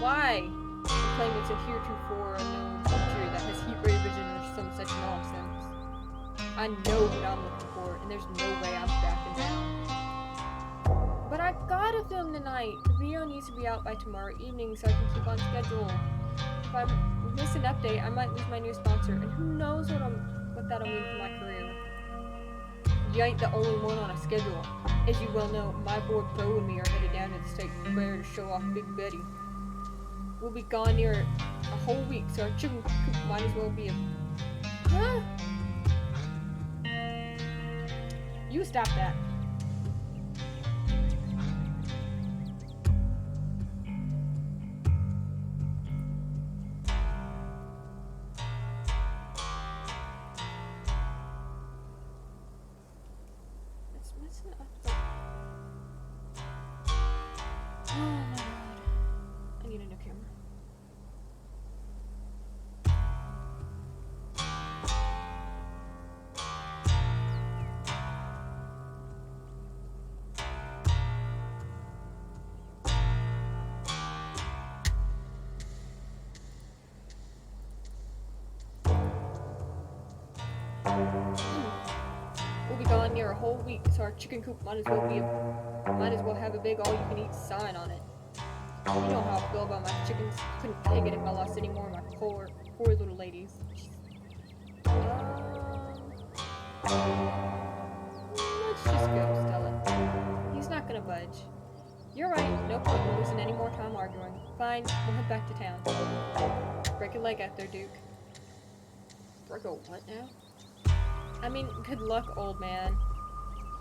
Why? And claim it's a heretofore unknown creature that has heat ray vision or some such nonsense. I know what I'm looking for, and there's no way I'm backing down. But I gotta film tonight. The video needs to be out by tomorrow evening so I can keep on schedule. If I miss an update, I might lose my new sponsor, and who knows what that'll mean for my career. You ain't the only one on a schedule. As you well know, my boy Bo and me are headed down to the state fair to show off Big Betty. We'll be gone near a whole week, so our chicken coop might as well be a... Huh? You stop that. there a whole week, so our chicken coop might as well have a big all-you-can-eat sign on it. You know how I feel about my chickens. Couldn't take it if I lost any more of my poor little ladies. Let's just go, Stella. He's not gonna budge. You're right, no point in losing any more time arguing. Fine, we'll head back to town. Break a leg out there, Duke. Break a what now? I mean, good luck, old man.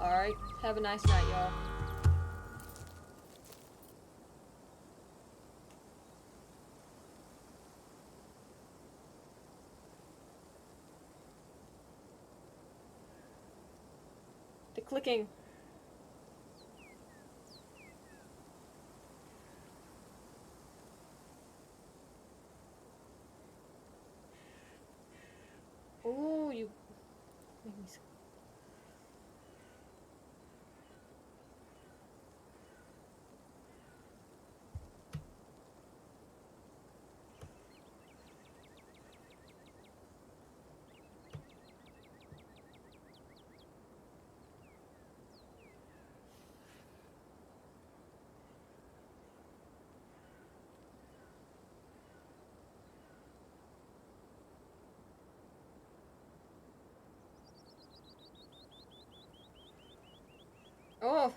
Alright, have a nice night, y'all. The clicking. Oh, you make me so. Oh!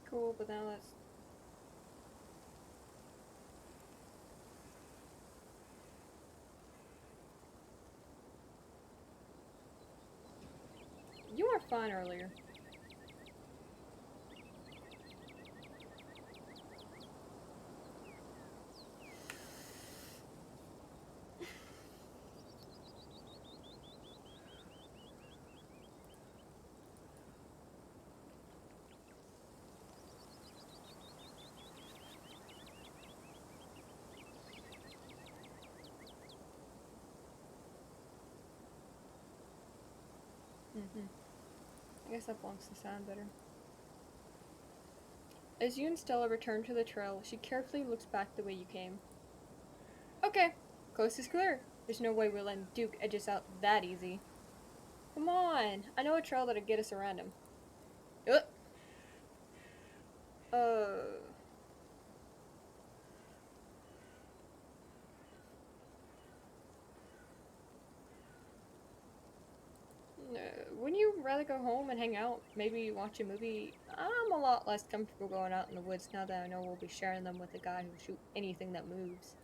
Cool, but now let's... You were fine earlier. I guess that belongs to sound better. As you and Stella return to the trail, she carefully looks back the way you came. Okay, coast is clear. There's no way we're letting Duke edge us out that easy. Come on, I know a trail that'll get us around him. Uh. Uh... Wouldn't you rather go home and hang out? Maybe watch a movie? I'm a lot less comfortable going out in the woods now that I know we'll be sharing them with a guy who'll shoot anything that moves.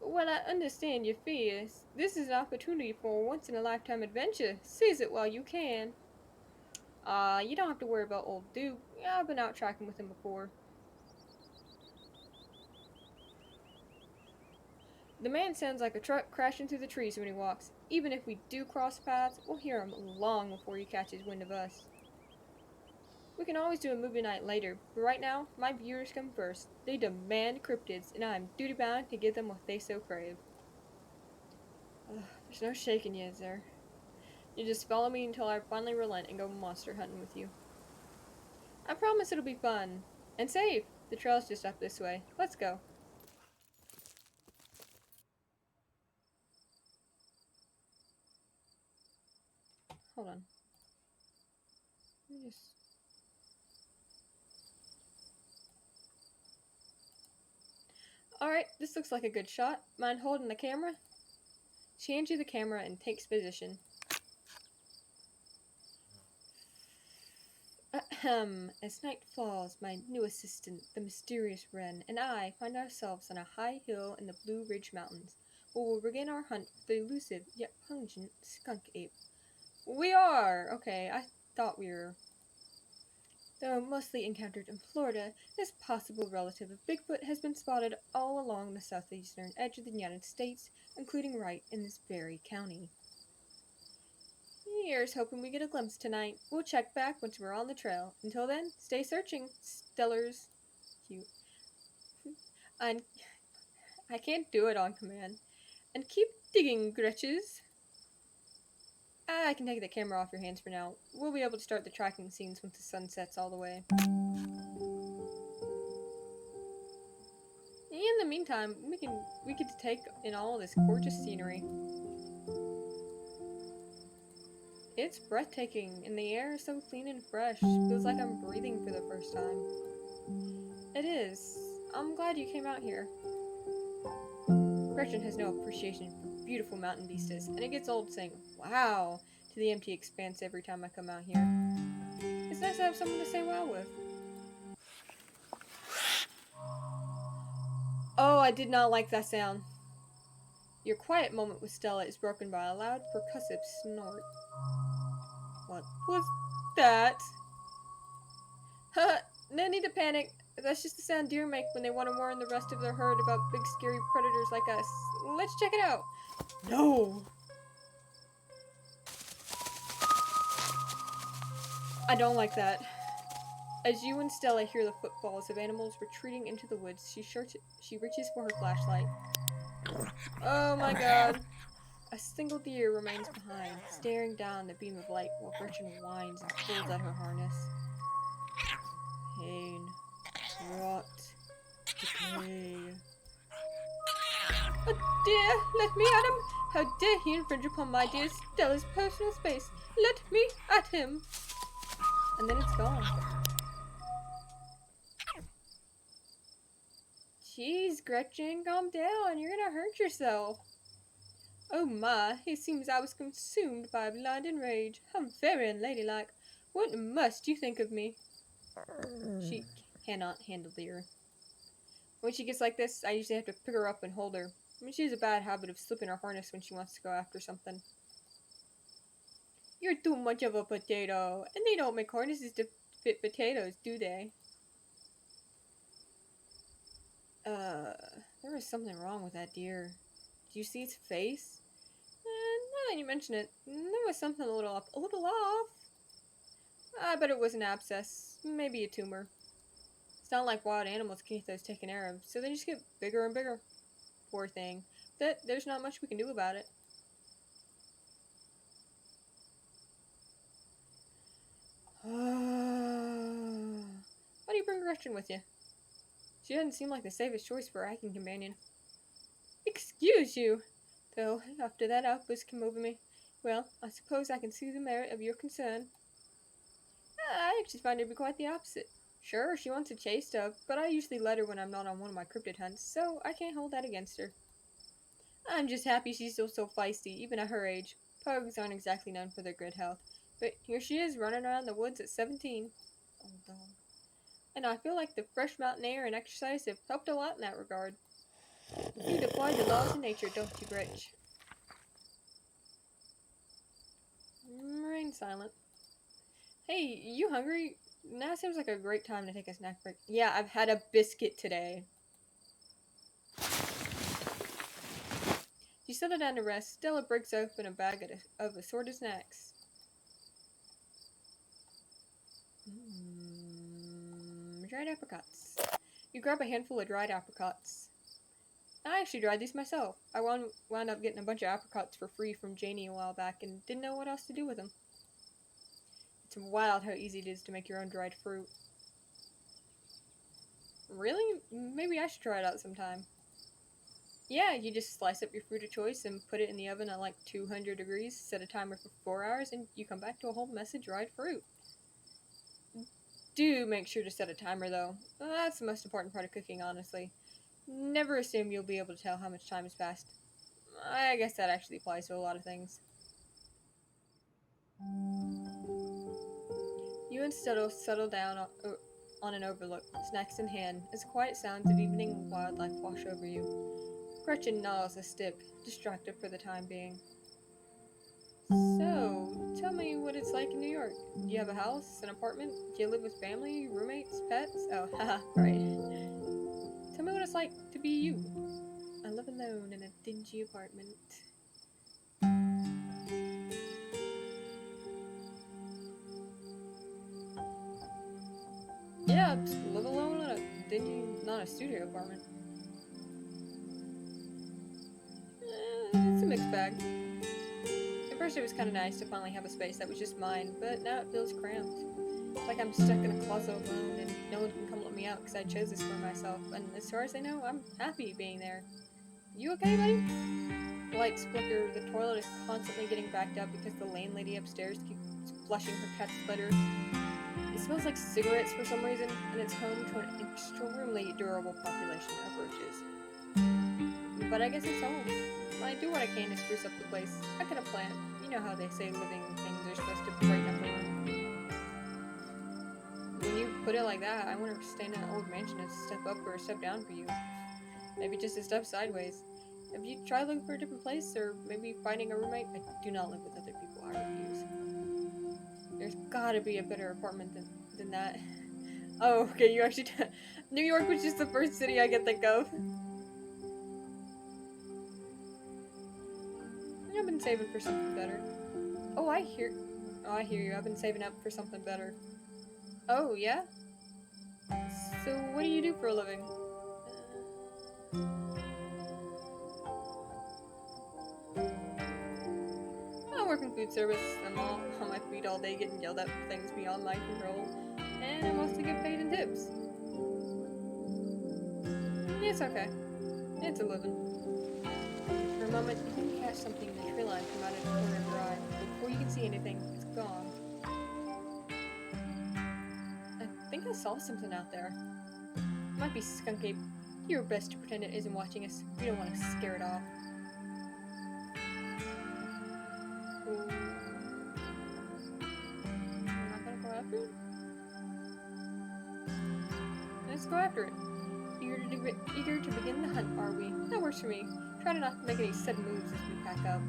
Well, I understand your fears. This is an opportunity for a once-in-a-lifetime adventure. Seize it while you can. You don't have to worry about old Duke. Yeah, I've been out tracking with him before. The man sounds like a truck crashing through the trees when he walks. Even if we do cross paths, we'll hear him long before he catches wind of us. We can always do a movie night later, but right now, my viewers come first. They demand cryptids, and I am duty-bound to give them what they so crave. There's no shaking you, is there? You just follow me until I finally relent and go monster hunting with you. I promise it'll be fun. And safe! The trail's just up this way. Let's go. Hold on. Let me just... Alright, this looks like a good shot. Mind holding the camera? She hands you the camera and takes position. Ahem. As night falls, my new assistant, the mysterious Wren, and I find ourselves on a high hill in the Blue Ridge Mountains, where we'll begin our hunt for the elusive yet pungent skunk ape. We are! Okay, I thought we were. Though mostly encountered in Florida, this possible relative of Bigfoot has been spotted all along the southeastern edge of the United States, including right in this very county. Here's hoping we get a glimpse tonight. We'll check back once we're on the trail. Until then, stay searching, Stellars. Cute. And I can't do it on command. And keep digging, Gretches. I can take the camera off your hands for now. We'll be able to start the tracking scenes once the sun sets all the way. In the meantime, we get to take in all this gorgeous scenery. It's breathtaking, and the air is so clean and fresh. Feels like I'm breathing for the first time. It is. I'm glad you came out here. Gretchen has no appreciation for beautiful mountain vistas, and it gets old saying, wow, to the empty expanse every time I come out here. It's nice to have someone to say wow with. Oh, I did not like that sound. Your quiet moment with Stella is broken by a loud, percussive snort. What was that? Huh, no need to panic. That's just the sound deer make when they want to warn the rest of their herd about big scary predators like us. Let's check it out. No! I don't like that. As you and Stella hear the footfalls of animals retreating into the woods, she reaches for her flashlight. Oh my god. A single deer remains behind, staring down the beam of light while Gretchen whines and pulls at her harness. Pain. Rot. Decay. Oh dear, let me at him! How dare he infringe upon my dear Stella's personal space? Let me at him! And then it's gone. Jeez, Gretchen, calm down. You're gonna hurt yourself. Oh my, it seems I was consumed by a blinding rage. How very unladylike. What must you think of me? She cannot handle the earth. When she gets like this, I usually have to pick her up and hold her. I mean, she has a bad habit of slipping her harness when she wants to go after something. You're too much of a potato, and they don't make harnesses to fit potatoes, do they? There was something wrong with that deer. Do you see its face? Now that you mention it, there was something a little off. I bet it was an abscess, maybe a tumor. It's not like wild animals can get those taken care of, so they just get bigger and bigger. Poor thing. But there's not much we can do about it. Why do you bring Gretchen with you? She doesn't seem like the safest choice for a hiking companion. Excuse you! Though, after that outburst came over me, well, I suppose I can see the merit of your concern. I actually find her to be quite the opposite. Sure, she wants to chase stuff, but I usually let her when I'm not on one of my cryptid hunts, so I can't hold that against her. I'm just happy she's still so feisty, even at her age. Pugs aren't exactly known for their good health, but here she is running around the woods at 17. Old dog. And I feel like the fresh mountain air and exercise have helped a lot in that regard. You apply the laws of nature, don't you, Gretch? Remain silent. Hey, you hungry? Now seems like a great time to take a snack break. Yeah, I've had a biscuit today. You settle down to rest. Stella breaks open a bag of assorted snacks. Dried apricots. You grab a handful of dried apricots. I actually dried these myself. I wound up getting a bunch of apricots for free from Janie a while back and didn't know what else to do with them. It's wild how easy it is to make your own dried fruit. Really? Maybe I should try it out sometime. Yeah, you just slice up your fruit of choice and put it in the oven at like 200 degrees, set a timer for 4 hours, and you come back to a whole mess of dried fruit. Do make sure to set a timer though. That's the most important part of cooking, honestly. Never assume you'll be able to tell how much time has passed. I guess that actually applies to a lot of things. You and Stuttle settle down on an overlook, snacks in hand, as quiet sounds of evening wildlife wash over you. Gretchen gnaws a stick, distracted for the time being. So, tell me what it's like in New York. Do you have a house, an apartment? Do you live with family, roommates, pets? Oh, haha, right. Tell me what it's like to be you. I live alone in a dingy apartment. Yeah, live alone in a dingy, not a studio apartment. It's a mixed bag. At first it was kind of nice to finally have a space that was just mine, but now it feels cramped. Like I'm stuck in a closet alone and no one can come let me out because I chose this for myself, and as far as I know, I'm happy being there. You okay, buddy? The lights flicker, the toilet is constantly getting backed up because the landlady upstairs keeps flushing her cat's litter. It smells like cigarettes for some reason, and it's home to an extremely durable population of roaches. But I guess it's home. I do what I can to spruce up the place. I got a plant. You know how they say living things are supposed to break up the room. When you put it like that, I want to stay in an old mansion and step up or step down for you. Maybe just a step sideways. Have you tried looking for a different place, or maybe finding a roommate? I do not live with other people, I refuse. There's gotta be a better apartment than that. Oh, okay, you actually... New York was just the first city I could think of. I've been saving for something better. Oh, I hear you. I've been saving up for something better. Oh, yeah? So, what do you do for a living? I work in food service. I'm all on my feet all day getting yelled at for things beyond my control. And I mostly get paid in tips. It's okay. It's a living. For a moment, you can catch something in the tree line come out of the corner of your eye. But before you can see anything, it's gone. I think I saw something out there. It might be Skunk Ape. Do your best to pretend it isn't watching us. We don't want to scare it off. Ooh. I'm not gonna go after it? Let's go after it. Eager to begin the hunt, are we? That works for me. Try to not make any sudden moves as we pack up.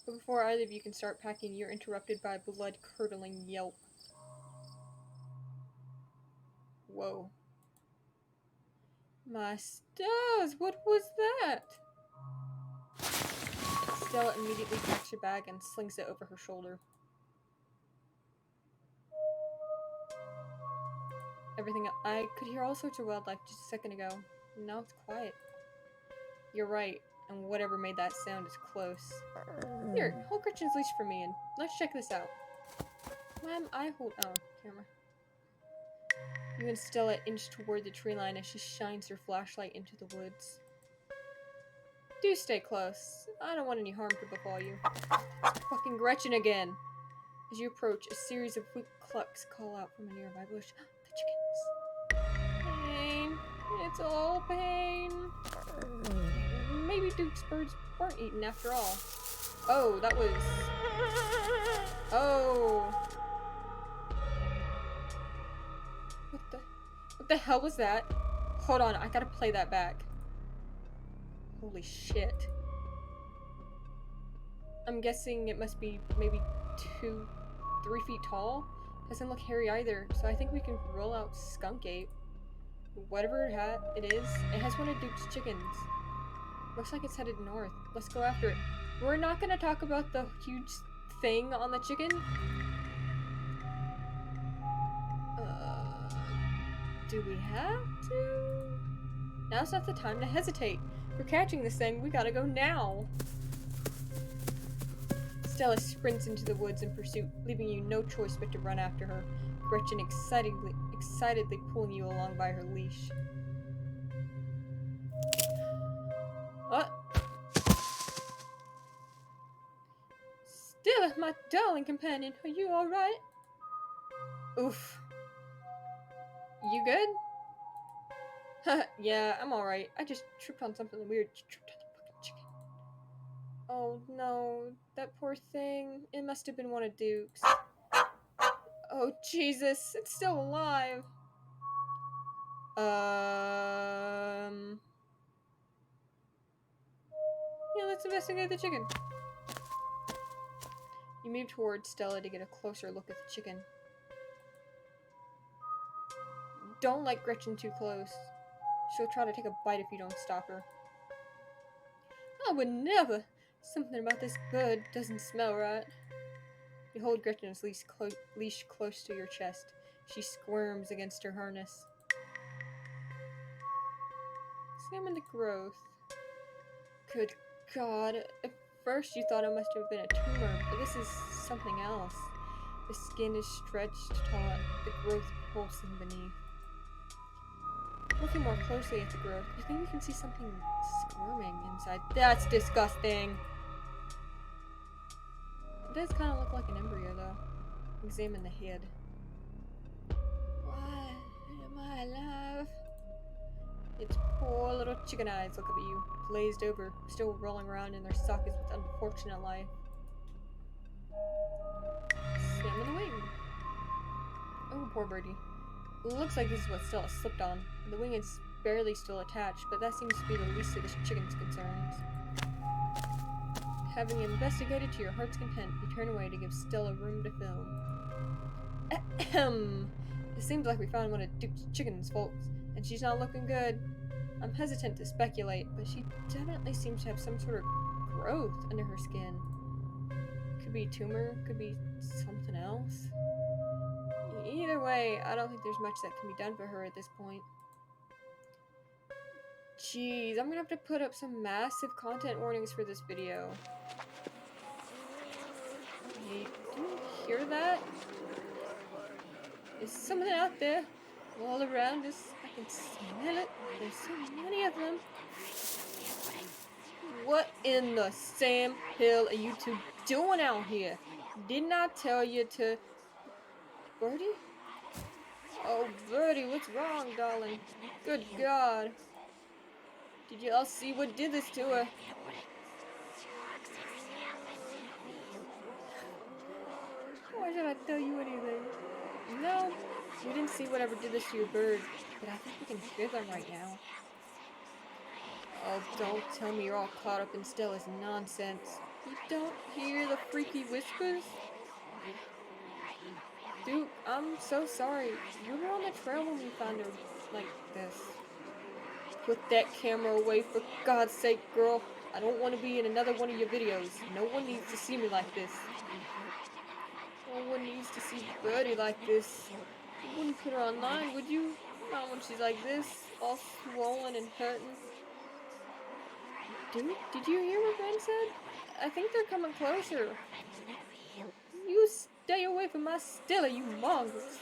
But before either of you can start packing, you're interrupted by a blood-curdling yelp. Whoa. My stars, what was that? Stella immediately packs your bag and slings it over her shoulder. I could hear all sorts of wildlife just a second ago. Now it's quiet. You're right, and whatever made that sound is close. Here, hold Gretchen's leash for me and let's check this out. Why am I camera. You and Stella inch toward the tree line as she shines her flashlight into the woods. Do stay close. I don't want any harm to befall you. It's fucking Gretchen again. As you approach, a series of weak clucks call out from a nearby bush. The chickens. Pain. It's all pain. Maybe Duke's birds weren't eaten after all. Oh, that was... Oh. What the hell was that? Hold on, I gotta play that back. Holy shit. I'm guessing it must be maybe 3 feet tall. Doesn't look hairy either, so I think we can roll out Skunk Ape. Whatever it is, it has one of Duke's chickens. Looks like it's headed north. Let's go after it. We're not gonna talk about the huge thing on the chicken. Do we have to? Now's not the time to hesitate. We're catching this thing. We gotta go now. Stella sprints into the woods in pursuit, leaving you no choice but to run after her, Gretchen excitedly pulling you along by her leash. What? Stella, my darling companion, are you alright? Oof. You good? Yeah, I'm alright. I just tripped on something weird. Tripped on the fucking chicken. Oh no, that poor thing. It must have been one of Duke's. Oh Jesus, it's still alive. Yeah, let's investigate the chicken. You move towards Stella to get a closer look at the chicken. Don't let Gretchen too close. She'll try to take a bite if you don't stop her. I would never! Something about this bird doesn't smell right. You hold Gretchen's leash close to your chest. She squirms against her harness. Examine the growth. Good God. At first you thought it must have been a tumor, but this is something else. The skin is stretched taut, the growth pulsing beneath. Looking more closely at the growth, you think you can see something squirming inside. That's disgusting! It does kind of look like an embryo, though. Examine the head. Why am I alive? Its poor little chicken eyes look up at you, glazed over, still rolling around in their sockets with unfortunate life. Examine the wing. Oh, poor birdie. It looks like this is what Stella slipped on. The wing is barely still attached, but that seems to be the least of the chicken's concerns. Having investigated to your heart's content, you turn away to give Stella room to film. Ahem! It seems like we found one of Duke's chicken's faults, and she's not looking good. I'm hesitant to speculate, but she definitely seems to have some sort of growth under her skin. Could be a tumor, could be something else. Either way, I don't think there's much that can be done for her at this point. Jeez, I'm gonna have to put up some massive content warnings for this video. Hey, do you hear that? There's something out there, all around us. I can smell it. There's so many of them. What in the Sam Hill are you two doing out here? Didn't I tell you to... Birdie? Oh, Birdie, what's wrong, darling? Good God. Did you all see what did this to her? Why should I tell you anything? No, we didn't see whatever did this to your bird, but I think we can hear them right now. Oh, don't tell me you're all caught up in Stella's nonsense. You don't hear the freaky whispers? Duke, I'm so sorry. You were on the trail when we found her like this. Put that camera away for God's sake, girl. I don't want to be in another one of your videos. No one needs to see me like this. No one needs to see Birdie like this. You wouldn't put her online, would you? Not when she's like this, all swollen and hurting. Dude, did you hear what Ben said? I think they're coming closer. You stay away from my Stella, you mongrels.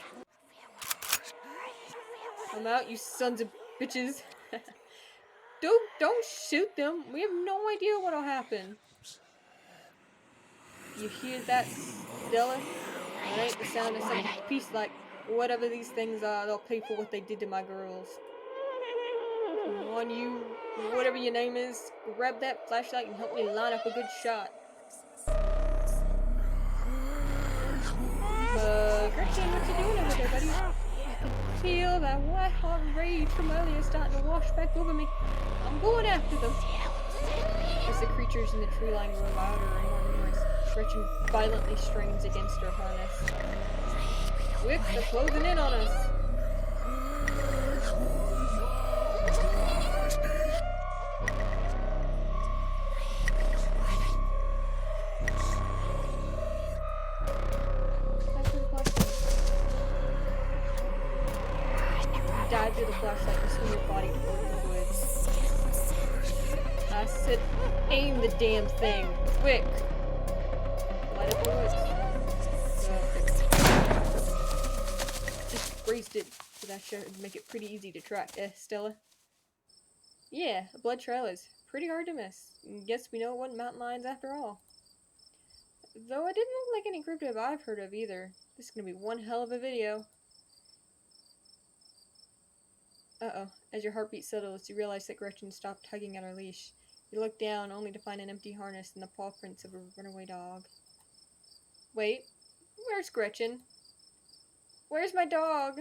I'm out, you sons of bitches. Dude, don't shoot them. We have no idea what'll happen. You hear that, Stella? That ain't the sound of some peace like whatever these things are. They'll pay for what they did to my girls. Come on, you, whatever your name is, grab that flashlight and help me line up a good shot. Gretchen, what you doing over there, buddy? I can feel that white hot rage from earlier starting to wash back over me. I'm going after them. As the creatures in the tree line grow louder and more numerous, Gretchen violently strains against her harness. Quick, they're closing in on us. Dive through the flashlight and swing your body towards the woods. I said, aim the damn thing! Quick! Light up the woods. Just grazed it, so that should make it pretty easy to track. Stella? Yeah, a blood trail is pretty hard to miss. Guess we know it wasn't mountain lions after all. Though it didn't look like any cryptid I've heard of either. This is gonna be one hell of a video. Uh-oh. As your heartbeat settles, you realize that Gretchen stopped tugging at her leash. You look down, only to find an empty harness and the paw prints of a runaway dog. Wait, where's Gretchen? Where's my dog?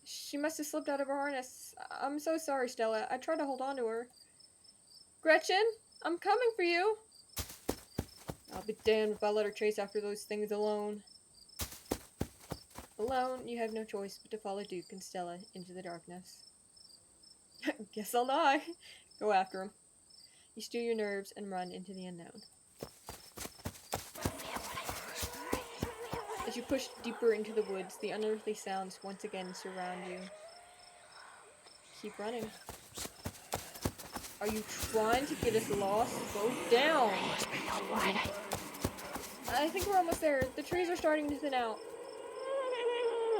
She must have slipped out of her harness. I'm so sorry, Stella. I tried to hold on to her. Gretchen, I'm coming for you. I'll be damned if I let her chase after those things alone. Alone, you have no choice but to follow Duke and Stella into the darkness. Guess I'll die. Go after him. You steal your nerves and run into the unknown. As you push deeper into the woods, the unearthly sounds once again surround you. Keep running. Are you trying to get us lost? Slow down! I think we're almost there. The trees are starting to thin out.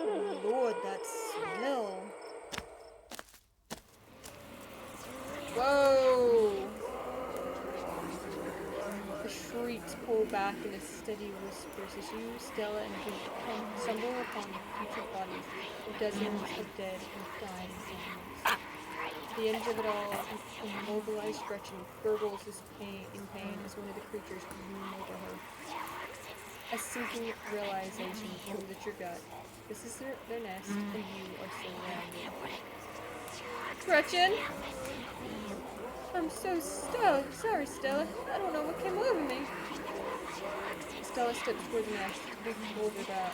Oh Lord, that smell. Whoa! The shrieks pull back in a steady whispers as you, Stella, and Duke stumble upon the putrid bodies of dozens of dead and dying animals. The end of it all, immobilized Gretchen gurgles in pain as one of the creatures loom over her. A sinking realization comes at your gut. This is their nest, and you are still around. Gretchen! I'm so sorry, Stella. I don't know what came over me. Stella steps toward the nest. Duke pulls her back.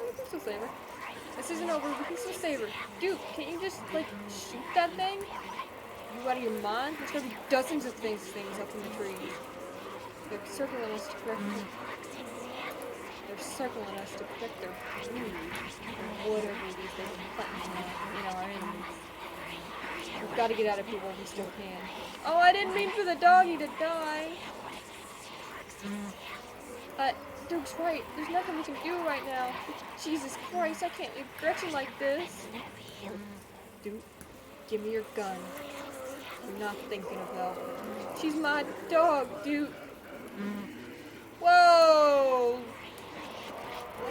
We can still save her. This isn't over. We can still save her. Duke, can't you just, shoot that thing? You out of your mind? There's gonna be dozens of things up in the trees. They're circling us to protect them. They're circling us to protect their food. Or whatever it is they can plant in our enemies. We've got to get out of here while we still can. Oh, I didn't mean for the doggy to die. Duke's right. There's nothing we can do right now. Jesus Christ, I can't leave Gretchen like this. Duke, give me your gun. I'm not thinking of help. She's my dog, Duke. Whoa!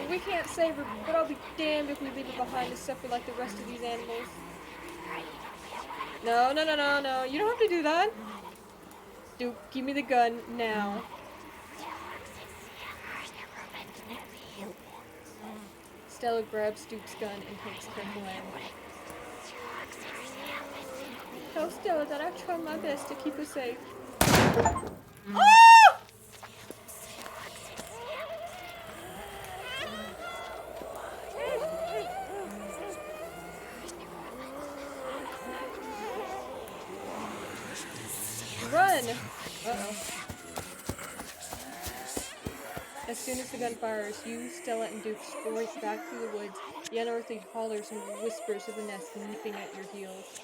We can't save her, but I'll be damned if we leave her behind to suffer like the rest of these animals. No. You don't have to do that. Duke, give me the gun now. Stella grabs Duke's gun and takes careful aim. Tell Stella that I've tried my best to keep her safe. Oh! Run! Uh-oh. As soon as the gun fires, you, Stella, and Duke sprint back through the woods, the unearthly hollers and whispers of the nest nipping at your heels.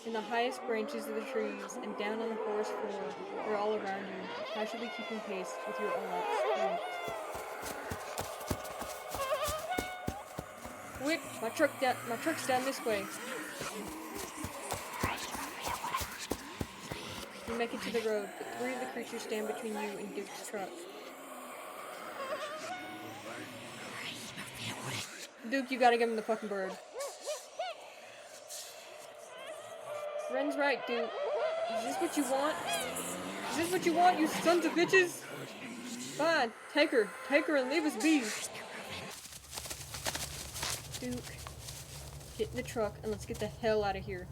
In the highest branches of the trees and down on the forest floor, they're all around you, casually keeping pace with your all-out sprint. Quick! My truck's down this way. You make it to the road, but 3 of the creatures stand between you and Duke's truck. Duke, you gotta give him the fucking bird. Ren's right, Duke. Is this what you want? Is this what you want, you sons of bitches? Fine, take her and leave us be. Duke, get in the truck and let's get the hell out of here.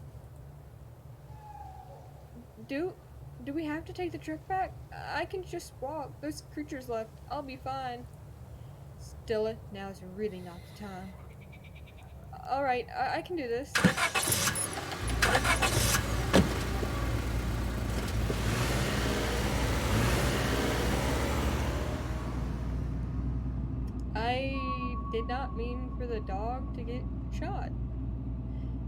Duke, do we have to take the truck back? I can just walk. Those creatures left. I'll be fine. Stella, now's really not the time. Alright, I can do this. I did not mean for the dog to get shot.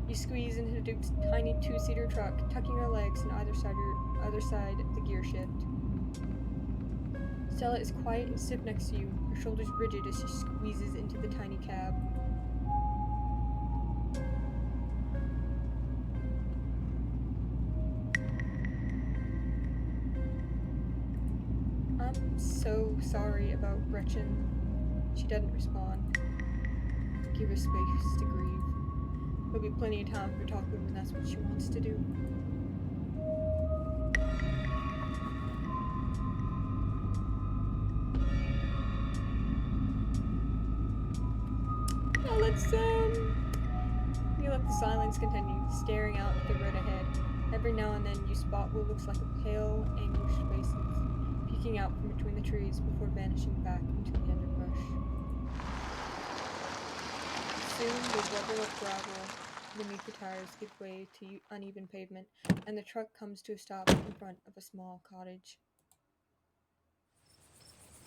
You squeeze into Duke's tiny 2-seater truck, tucking your legs on either side of the gear shift. Stella is quiet and stiff next to you, her shoulders rigid as she squeezes into the tiny cab. I'm so sorry about Gretchen. She doesn't respond. Give her space to grieve. There'll be plenty of time for talking when that's what she wants to do. Now let's, You let the silence continue, staring out at the road ahead. Every now and then you spot what looks like a pale, anguished faces, peeking out from between the trees before vanishing back into the underbrush. Soon the rubble of gravel beneath the tires give way to uneven pavement, and the truck comes to a stop in front of a small cottage.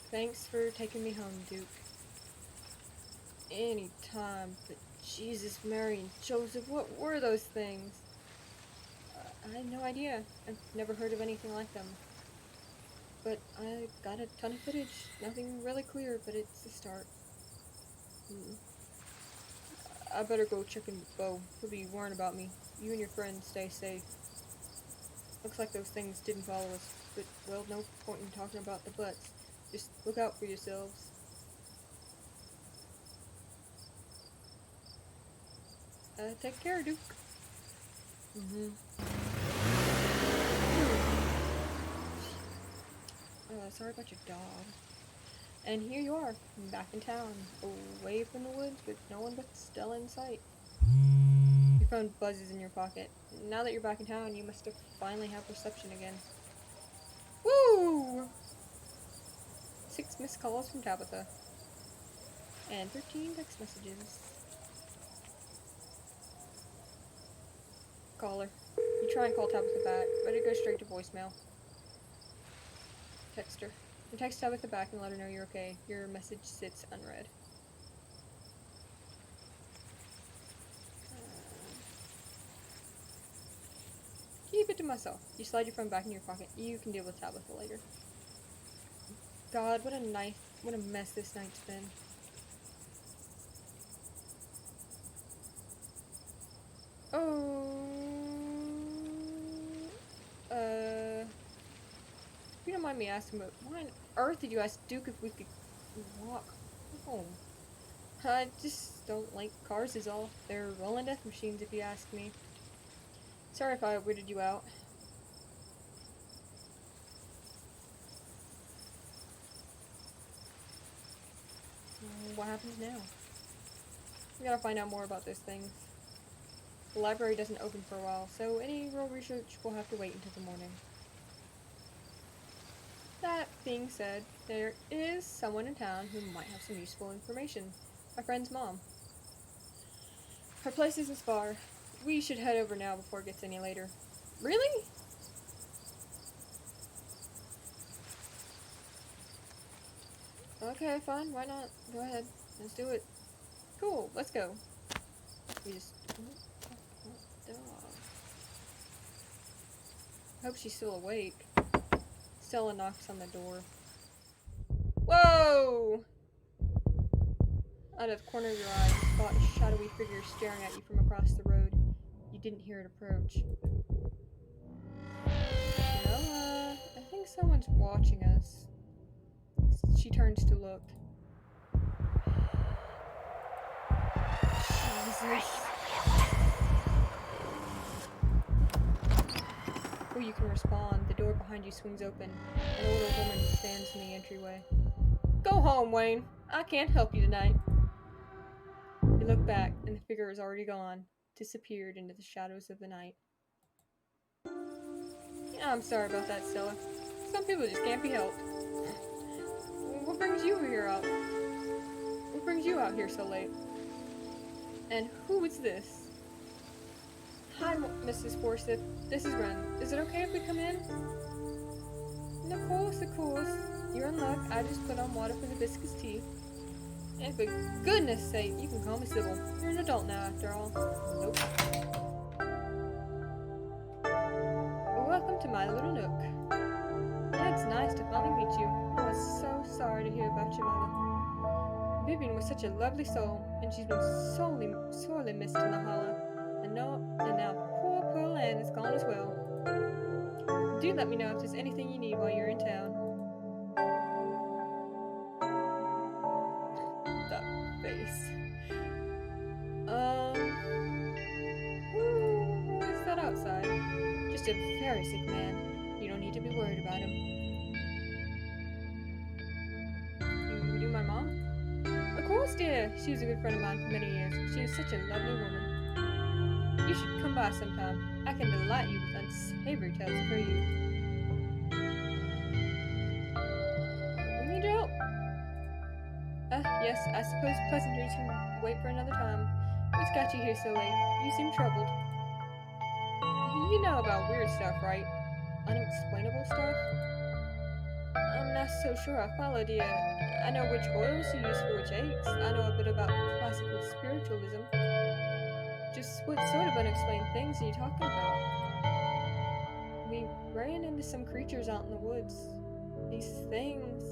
Thanks for taking me home, Duke. Any time, but Jesus, Mary, and Joseph, what were those things? I had no idea. I've never heard of anything like them. But I got a ton of footage. Nothing really clear, but it's a start. I better go check in with Bo. He'll be worrying about me. You and your friends stay safe. Looks like those things didn't follow us, but, well, no point in talking about the butts. Just look out for yourselves. Take care, Duke. Sorry about your dog. And here you are, back in town, away from the woods with no one but Stella in sight. Your phone buzzes in your pocket. Now that you're back in town, you must have finally have reception again. Woo! 6 missed calls from Tabitha. And 13 text messages. Call her. You try and call Tabitha back, but it goes straight to voicemail. Text her. You text Tabitha back and let her know you're okay. Your message sits unread. Keep it to myself. You slide your phone back in your pocket. You can deal with Tabitha later. God, what a mess this night's been. If you don't mind me asking, but why on earth did you ask Duke if we could walk home? I just don't like cars is all. They're rolling death machines if you ask me. Sorry if I weirded you out. What happens now? We gotta find out more about those things. The library doesn't open for a while, so any real research will have to wait until the morning. That being said, there is someone in town who might have some useful information. My friend's mom. Her place isn't far. We should head over now before it gets any later. Really? Okay, fine, why not? Go ahead. Let's do it. Cool, let's go. We just... dog. I hope she's still awake. Stella knocks on the door. Whoa! Out of the corner of your eye, you spot a shadowy figure staring at you from across the road. You didn't hear it approach. Stella, I think someone's watching us. She turns to look. Jesus. Before you can respond, the door behind you swings open. An older woman stands in the entryway. Go home, Wayne. I can't help you tonight. You look back, and the figure is already gone, disappeared into the shadows of the night. Yeah, I'm sorry about that, Stella. Some people just can't be helped. What brings you out here so late? And who is this? Hi, Mrs. Forsyth. This is Ren. Is it okay if we come in? Of course. You're in luck. I just put on water for hibiscus tea. And for goodness sake, you can call me Sybil. You're an adult now, after all. Nope. Welcome to my little nook. Yeah, it's nice to finally meet you. I was so sorry to hear about your mother. Vivian was such a lovely soul, and she's been sorely missed in the hollow. And now poor Anne is gone as well. Do let me know if there's anything you need while you're in town. That face. Who is that outside? Just a very sick man. You don't need to be worried about him. You do my mom? Of course, dear. She was a good friend of mine for many years. She was such a lovely woman. You should come by sometime. I can delight you with unsavory tales of her youth. We need your help. Yes, I suppose pleasantries can wait for another time. What's got you here so late? You seem troubled. You know about weird stuff, right? Unexplainable stuff? I'm not so sure I followed you. I know which oils you use for which aches. I know a bit about classical spiritualism. Just what sort of unexplained things are you talking about? We ran into some creatures out in the woods. These things,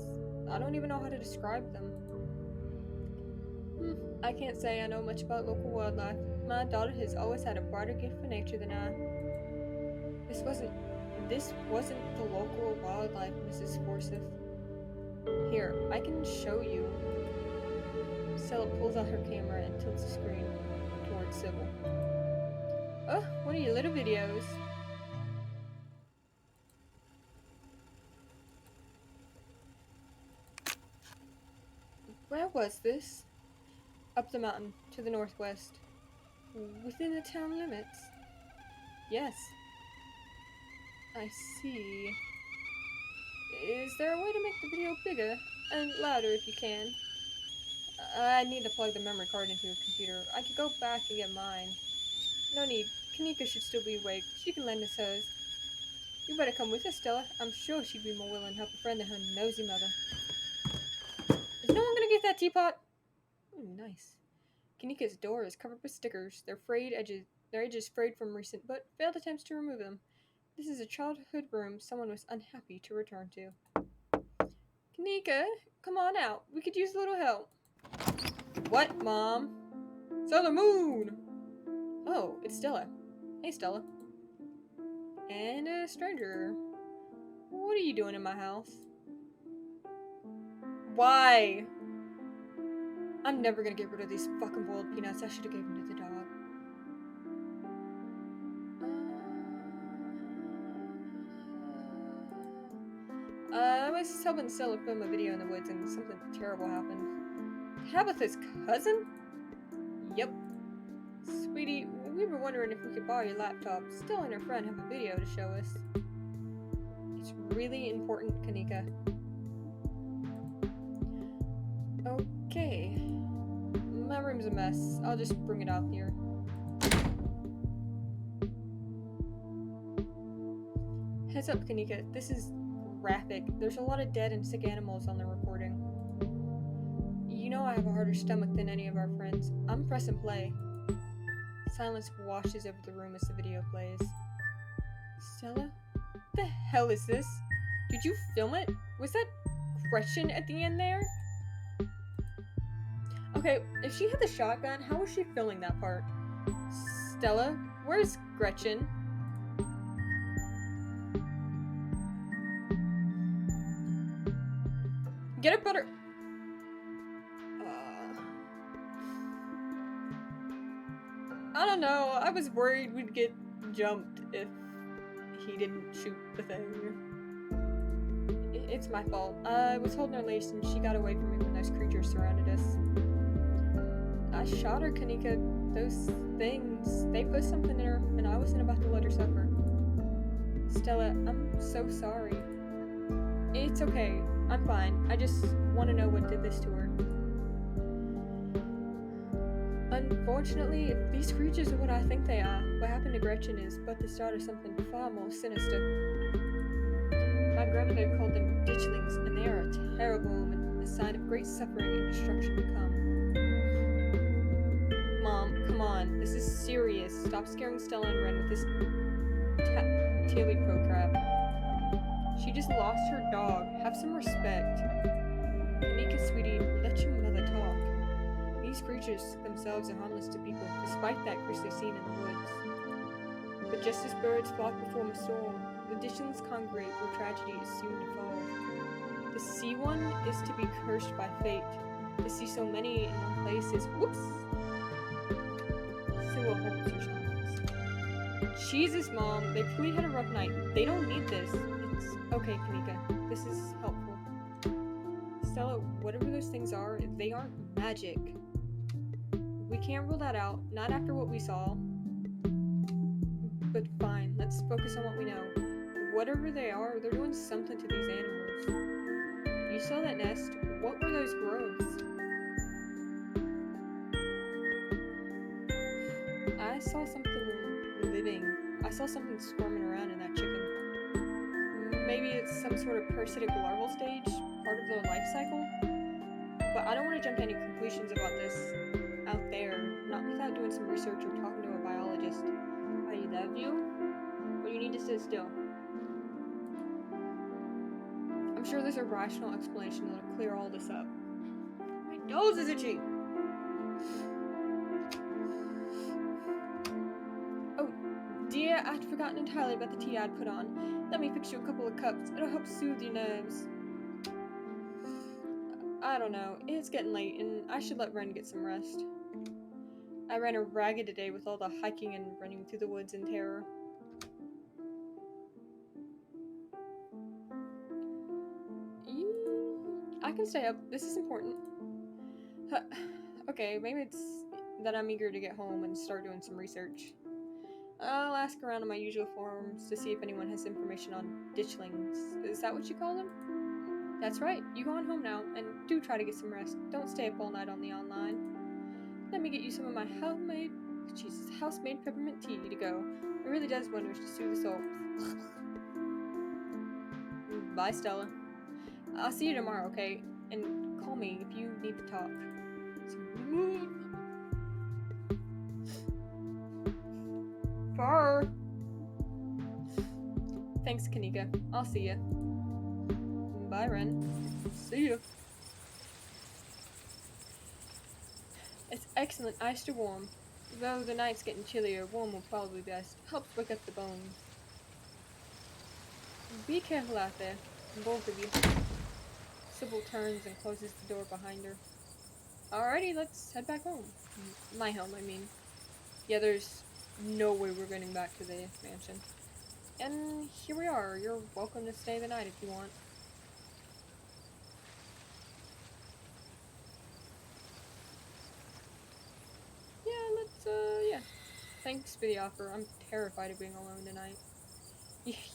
I don't even know how to describe them. I can't say I know much about local wildlife. My daughter has always had a brighter gift for nature than I. This wasn't the local wildlife, Mrs. Forsyth. Here, I can show you. Stella pulls out her camera and tilts the screen towards Sybil. Oh, what are your little videos? Where was this? Up the mountain, to the northwest. Within the town limits? Yes. I see. Is there a way to make the video bigger and louder if you can? I need to plug the memory card into your computer. I could go back and get mine. No need. Kanika should still be awake. She can lend us hers. You better come with us, Stella. I'm sure she'd be more willing to help a friend than her nosy mother. Is no one gonna get that teapot? Ooh, nice. Kanika's door is covered with stickers. Their edges frayed from recent but failed attempts to remove them. This is a childhood room someone was unhappy to return to. Kanika, come on out. We could use a little help. What, Mom? Sailor Moon! Oh, it's Stella. Hey, Stella. And a stranger. What are you doing in my house? Why? I'm never gonna get rid of these fucking boiled peanuts. I should have given them to the dog. I was helping Stella film a video in the woods and something terrible happened. Tabitha's cousin? Yep. Sweetie, we were wondering if we could borrow your laptop. Stella and her friend have a video to show us. It's really important, Kanika. Okay. My room's a mess. I'll just bring it out here. Heads up, Kanika. This is graphic. There's a lot of dead and sick animals on the recording. You know I have a harder stomach than any of our friends. I'm pressing play. Silence washes over the room as the video plays. Stella? What the hell is this? Did you film it? Was that Gretchen at the end there? Okay, if she had the shotgun, how was she filming that part? Stella? Where's Gretchen? Get a better... I don't know. I was worried we'd get jumped if he didn't shoot the thing. It's my fault. I was holding her lace and she got away from me when those creatures surrounded us. I shot her, Kanika. Those things, they put something in her and I wasn't about to let her suffer. Stella, I'm so sorry. It's okay. I'm fine. I just want to know what did this to her. Unfortunately, if these creatures are what I think they are, what happened to Gretchen is but the start of something far more sinister. My grandmother called them ditchlings, and they are a terrible omen, a sign of great suffering and destruction to come. Mom, come on, this is serious. Stop scaring Stella and Ren with this Tilly Pro crap. She just lost her dog. Have some respect. Kanika, sweetie, let your mother talk. These creatures themselves are harmless to people, despite that grisly scene in the woods. But just as birds flock before a storm, the ditchlings congregate where tragedy is soon to fall. The see one is to be cursed by fate. To see so many in one place is whoops. So will hold your chance. Jesus, Mom, they really had a rough night. They don't need this. It's okay, Kanika. This is helpful. Stella, whatever those things are, they aren't magic. We can't rule that out, not after what we saw. But fine, let's focus on what we know. Whatever they are, they're doing something to these animals. You saw that nest. What were those growths? I saw something living. I saw something squirming around in that chicken. Maybe it's some sort of parasitic larval stage, part of their life cycle? But I don't want to jump to any conclusions about this out there, not without doing some research or talking to a biologist. I love you, but you need to sit still. I'm sure there's a rational explanation that'll clear all this up. My nose is itchy! Oh, dear, I'd forgotten entirely about the tea I'd put on. Let me fix you a couple of cups. It'll help soothe your nerves. I don't know. It's getting late, and I should let Ren get some rest. I ran a ragged day with all the hiking and running through the woods in terror. I can stay up. This is important. Okay, maybe it's that I'm eager to get home and start doing some research. I'll ask around on my usual forums to see if anyone has information on ditchlings. Is that what you call them? That's right. You go on home now, and do try to get some rest. Don't stay up all night on the online. Let me get you some of my house-made peppermint tea to go. It really does wonders to soothe the soul. Bye, Stella. I'll see you tomorrow, okay? And call me if you need to talk. Far. Thanks, Kanika. I'll see ya. Bye, Ren. See ya. It's excellent ice to warm. Though the night's getting chillier, warm will probably be best. Helps wake up the bones. Be careful out there, both of you. Sybil turns and closes the door behind her. Alrighty, let's head back home. My home, I mean. Yeah, there's no way we're getting back to the mansion. And here we are. You're welcome to stay the night if you want. Yeah. Thanks for the offer. I'm terrified of being alone tonight.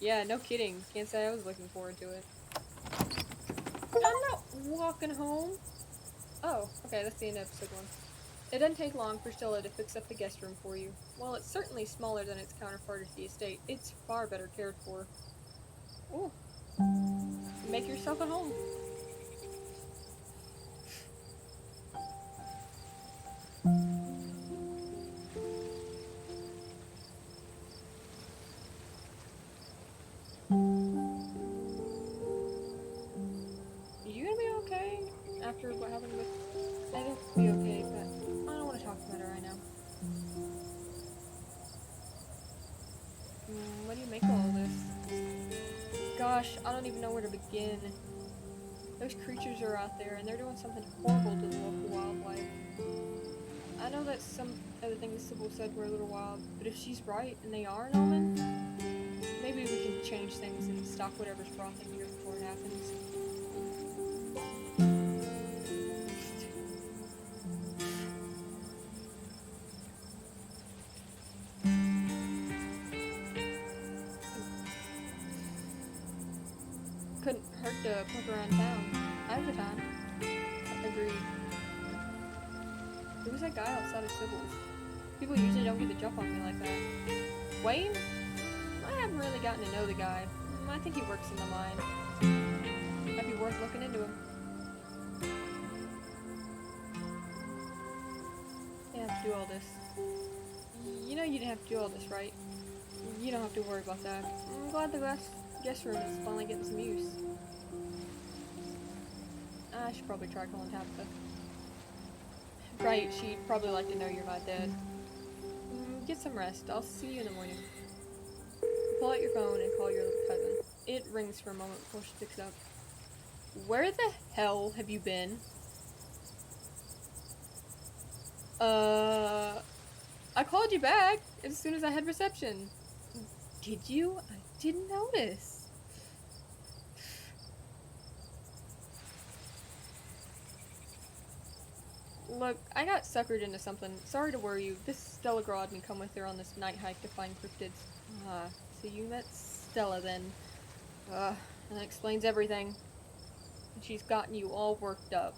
Yeah, no kidding. Can't say I was looking forward to it. I'm not walking home. Oh, okay, that's the end of episode 1. It doesn't take long for Stella to fix up the guest room for you. While it's certainly smaller than its counterpart at the estate, it's far better cared for. Ooh. Make yourself at home. You gonna be okay after what happened with... I think it'll be okay, but I don't want to talk about it right now. What do you make of all this? Gosh, I don't even know where to begin. Those creatures are out there, and they're doing something horrible to the local wildlife. I know that some of the things Sybil said were a little wild, but if she's right, and they are an omen, maybe we can change things and stop whatever's brought them here before it happens. Couldn't hurt to poke around town. I have the time. Agreed. Who was that guy outside of Sybil's? People usually don't get the jump on me like that. Wayne? I haven't really gotten to know the guy. I think he works in the mine. Might be worth looking into him. You didn't have to do all this. You know you didn't have to do all this, right? You don't have to worry about that. I'm glad the guest room is finally getting some use. I should probably try calling Tabitha. Right, she'd probably like to know you're not dead. Get some rest. I'll see you in the morning. Pull out your phone and call your little cousin. It rings for a moment before she picks up. Where the hell have you been? I called you back as soon as I had reception. Did you? I didn't notice. Look, I got suckered into something. Sorry to worry you. This Stella girl had me come with her on this night hike to find cryptids. So you met Stella then. That explains everything. And she's gotten you all worked up.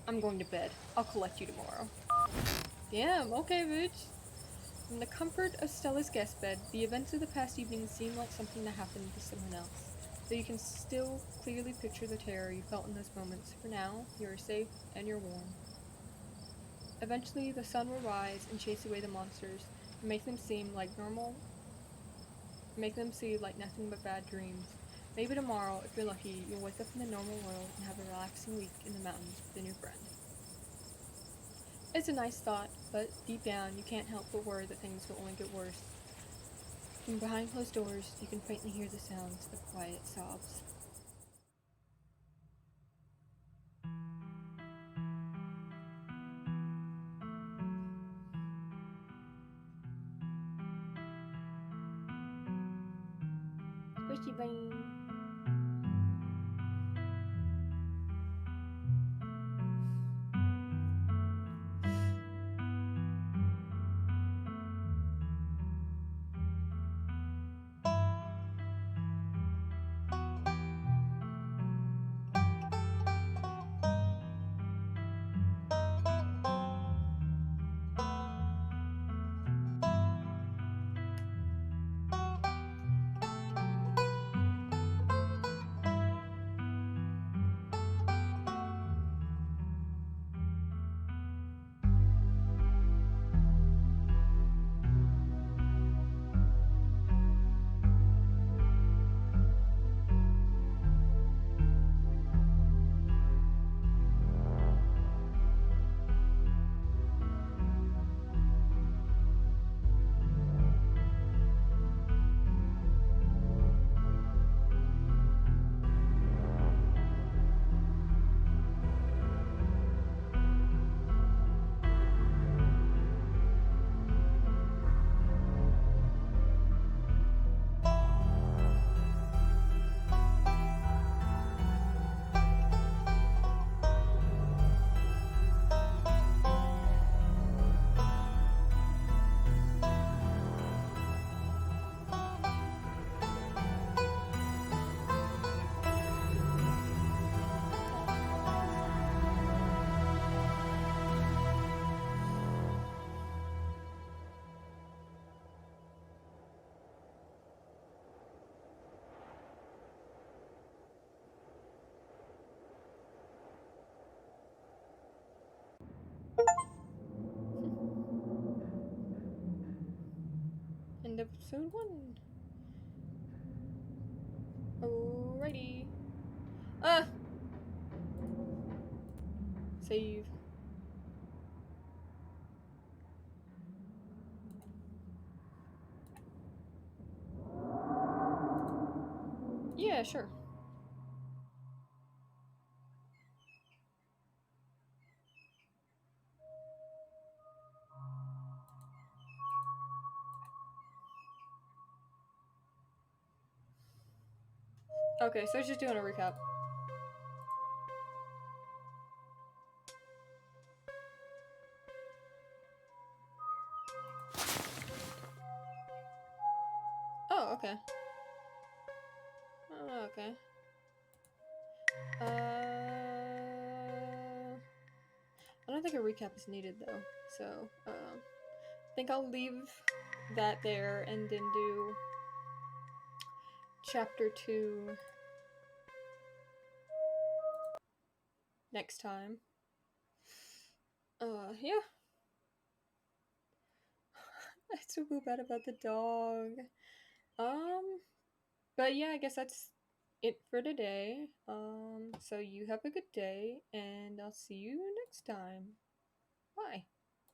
I'm going to bed. I'll collect you tomorrow. Damn, okay, bitch. From the comfort of Stella's guest bed, the events of the past evening seem like something that happened to someone else. Though you can still clearly picture the terror you felt in those moments. For now, you are safe and you're warm. Eventually, the sun will rise and chase away the monsters, and make them see like nothing but bad dreams. Maybe tomorrow, if you're lucky, you'll wake up in the normal world and have a relaxing week in the mountains with a new friend. It's a nice thought, but deep down, you can't help but worry that things will only get worse. From behind closed doors, you can faintly hear the sounds of quiet sobs. Squishy bunny. End of episode 1. Alrighty. Ah! Save. Yeah, sure. Okay, so it's just doing a recap. Oh, okay. Oh, okay. I don't think a recap is needed though, so I think I'll leave that there and then do chapter 2 next time. Yeah. I still feel bad about the dog. But yeah, I guess that's it for today. So you have a good day, and I'll see you next time.